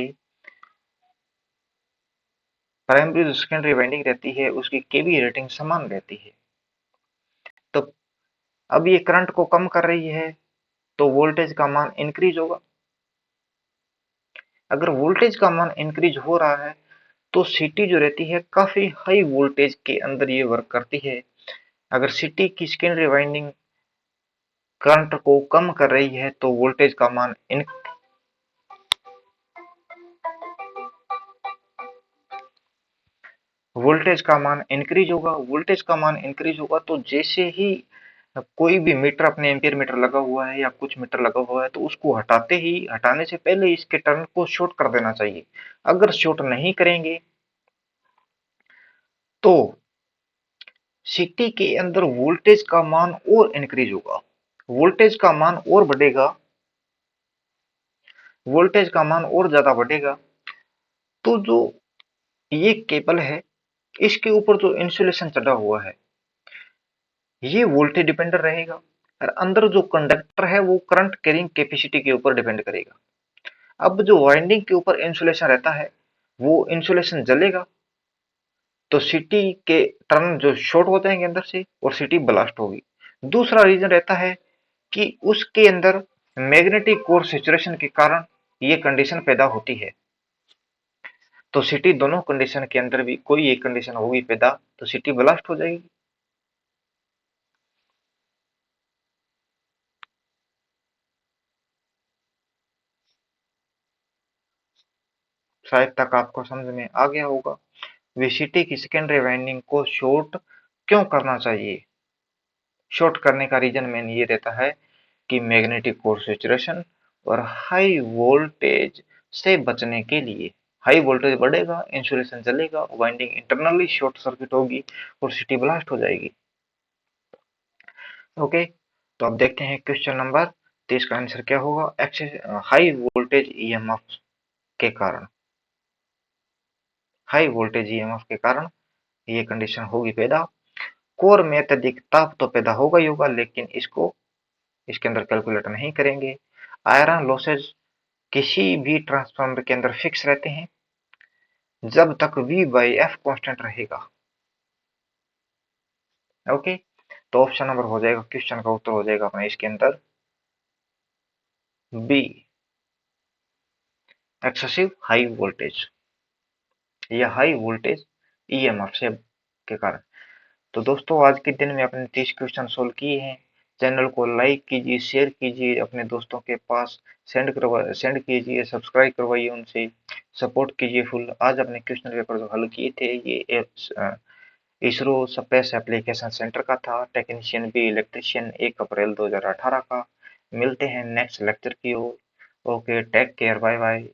प्राइमरी और सेकेंडरी वाइंडिंग रहती है, उसकी केवी रेटिंग समान रहती है। तो अब ये करंट को कम कर रही है तो वोल्टेज का मान इंक्रीज होगा। अगर वोल्टेज का मान इंक्रीज हो रहा है तो सीटी जो रहती है काफी हाई वोल्टेज के अंदर ये वर्क करती है। अगर सीटी की सेकेंडरी वाइंडिंग करंट को कम कर रही है तो वोल्टेज का मान इंक्रीज होगा। वोल्टेज का मान इंक्रीज होगा तो जैसे ही कोई भी मीटर, अपने एम्पियर मीटर लगा हुआ है या कुछ मीटर लगा हुआ है, तो उसको हटाने से पहले इसके टर्न को शॉर्ट कर देना चाहिए। अगर शॉर्ट नहीं करेंगे तो सीटी के अंदर वोल्टेज का मान और इंक्रीज होगा, वोल्टेज का मान और बढ़ेगा, वोल्टेज का मान और ज्यादा बढ़ेगा। तो जो ये केबल है इसके ऊपर जो इंसुलेशन चढ़ा हुआ है ये वोल्टेज डिपेंडेंट रहेगा और अंदर जो कंडक्टर है वो करंट कैरिंग कैपेसिटी के ऊपर डिपेंड करेगा। अब जो वाइंडिंग के ऊपर इंसुलेशन रहता है वो इंसुलेशन जलेगा तो सिटी के टर्न जो शॉर्ट हो जाएंगे अंदर से और सिटी ब्लास्ट होगी। दूसरा रीजन रहता है कि उसके अंदर मैग्नेटिक कोर सैचुरेशन के कारण ये कंडीशन पैदा होती है। तो सिटी दोनों कंडीशन के अंदर भी कोई एक कंडीशन होगी पैदा तो सिटी ब्लास्ट हो जाएगी। शायद तक आपको समझ में आ गया होगा वीसीटी की सेकेंडरी वाइंडिंग को शॉर्ट क्यों करना चाहिए। शॉर्ट करने का रीजन मेन ये रहता है कि मैग्नेटिक कोर सैचुरेशन और हाई वोल्टेज से बचने के लिए। हाई वोल्टेज बढ़ेगा, इंसुलेशन जलेगा, वाइंडिंग इंटरनली शॉर्ट सर्किट होगी और सिटी ब्लास्ट हो जाएगी। ओके, तो अब देखते हैं क्वेश्चन नंबर 30 का आंसर क्या होगा। एक्सेस हाई वोल्टेज ईएमएफ के कारण, हाई वोल्टेज ईएमएफ के कारण ये कंडीशन होगी पैदा। कोर में अत्यधिक ताप तो पैदा होगा ही होगा, लेकिन इसके अंदर कैलकुलेट नहीं करेंगे। आयरन लॉसेज किसी भी ट्रांसफार्मर के अंदर फिक्स रहते हैं जब तक V बाई एफ कॉन्स्टेंट रहेगा। ओके, तो ऑप्शन नंबर हो जाएगा, क्वेश्चन का उत्तर हो जाएगा अपना इसके अंदर बी, एक्सेसिव हाई वोल्टेज या हाई वोल्टेज ईएमएफ से के कारण। तो दोस्तों आज के दिन में अपने 30 क्वेश्चन सोल्व किए हैं। चैनल को लाइक कीजिए, शेयर कीजिए, अपने दोस्तों के पास सेंड कीजिए, सब्सक्राइब करवाइए, उनसे सपोर्ट कीजिए फुल। आज अपने क्वेश्चन पेपर जो हल किए थे ये इसरो स्पेस एप्लीकेशन सेंटर का था, टेक्नीशियन बी इलेक्ट्रीशियन 1 अप्रैल 2018 का। मिलते हैं नेक्स्ट लेक्चर की ओर। Okay, take care, bye bye.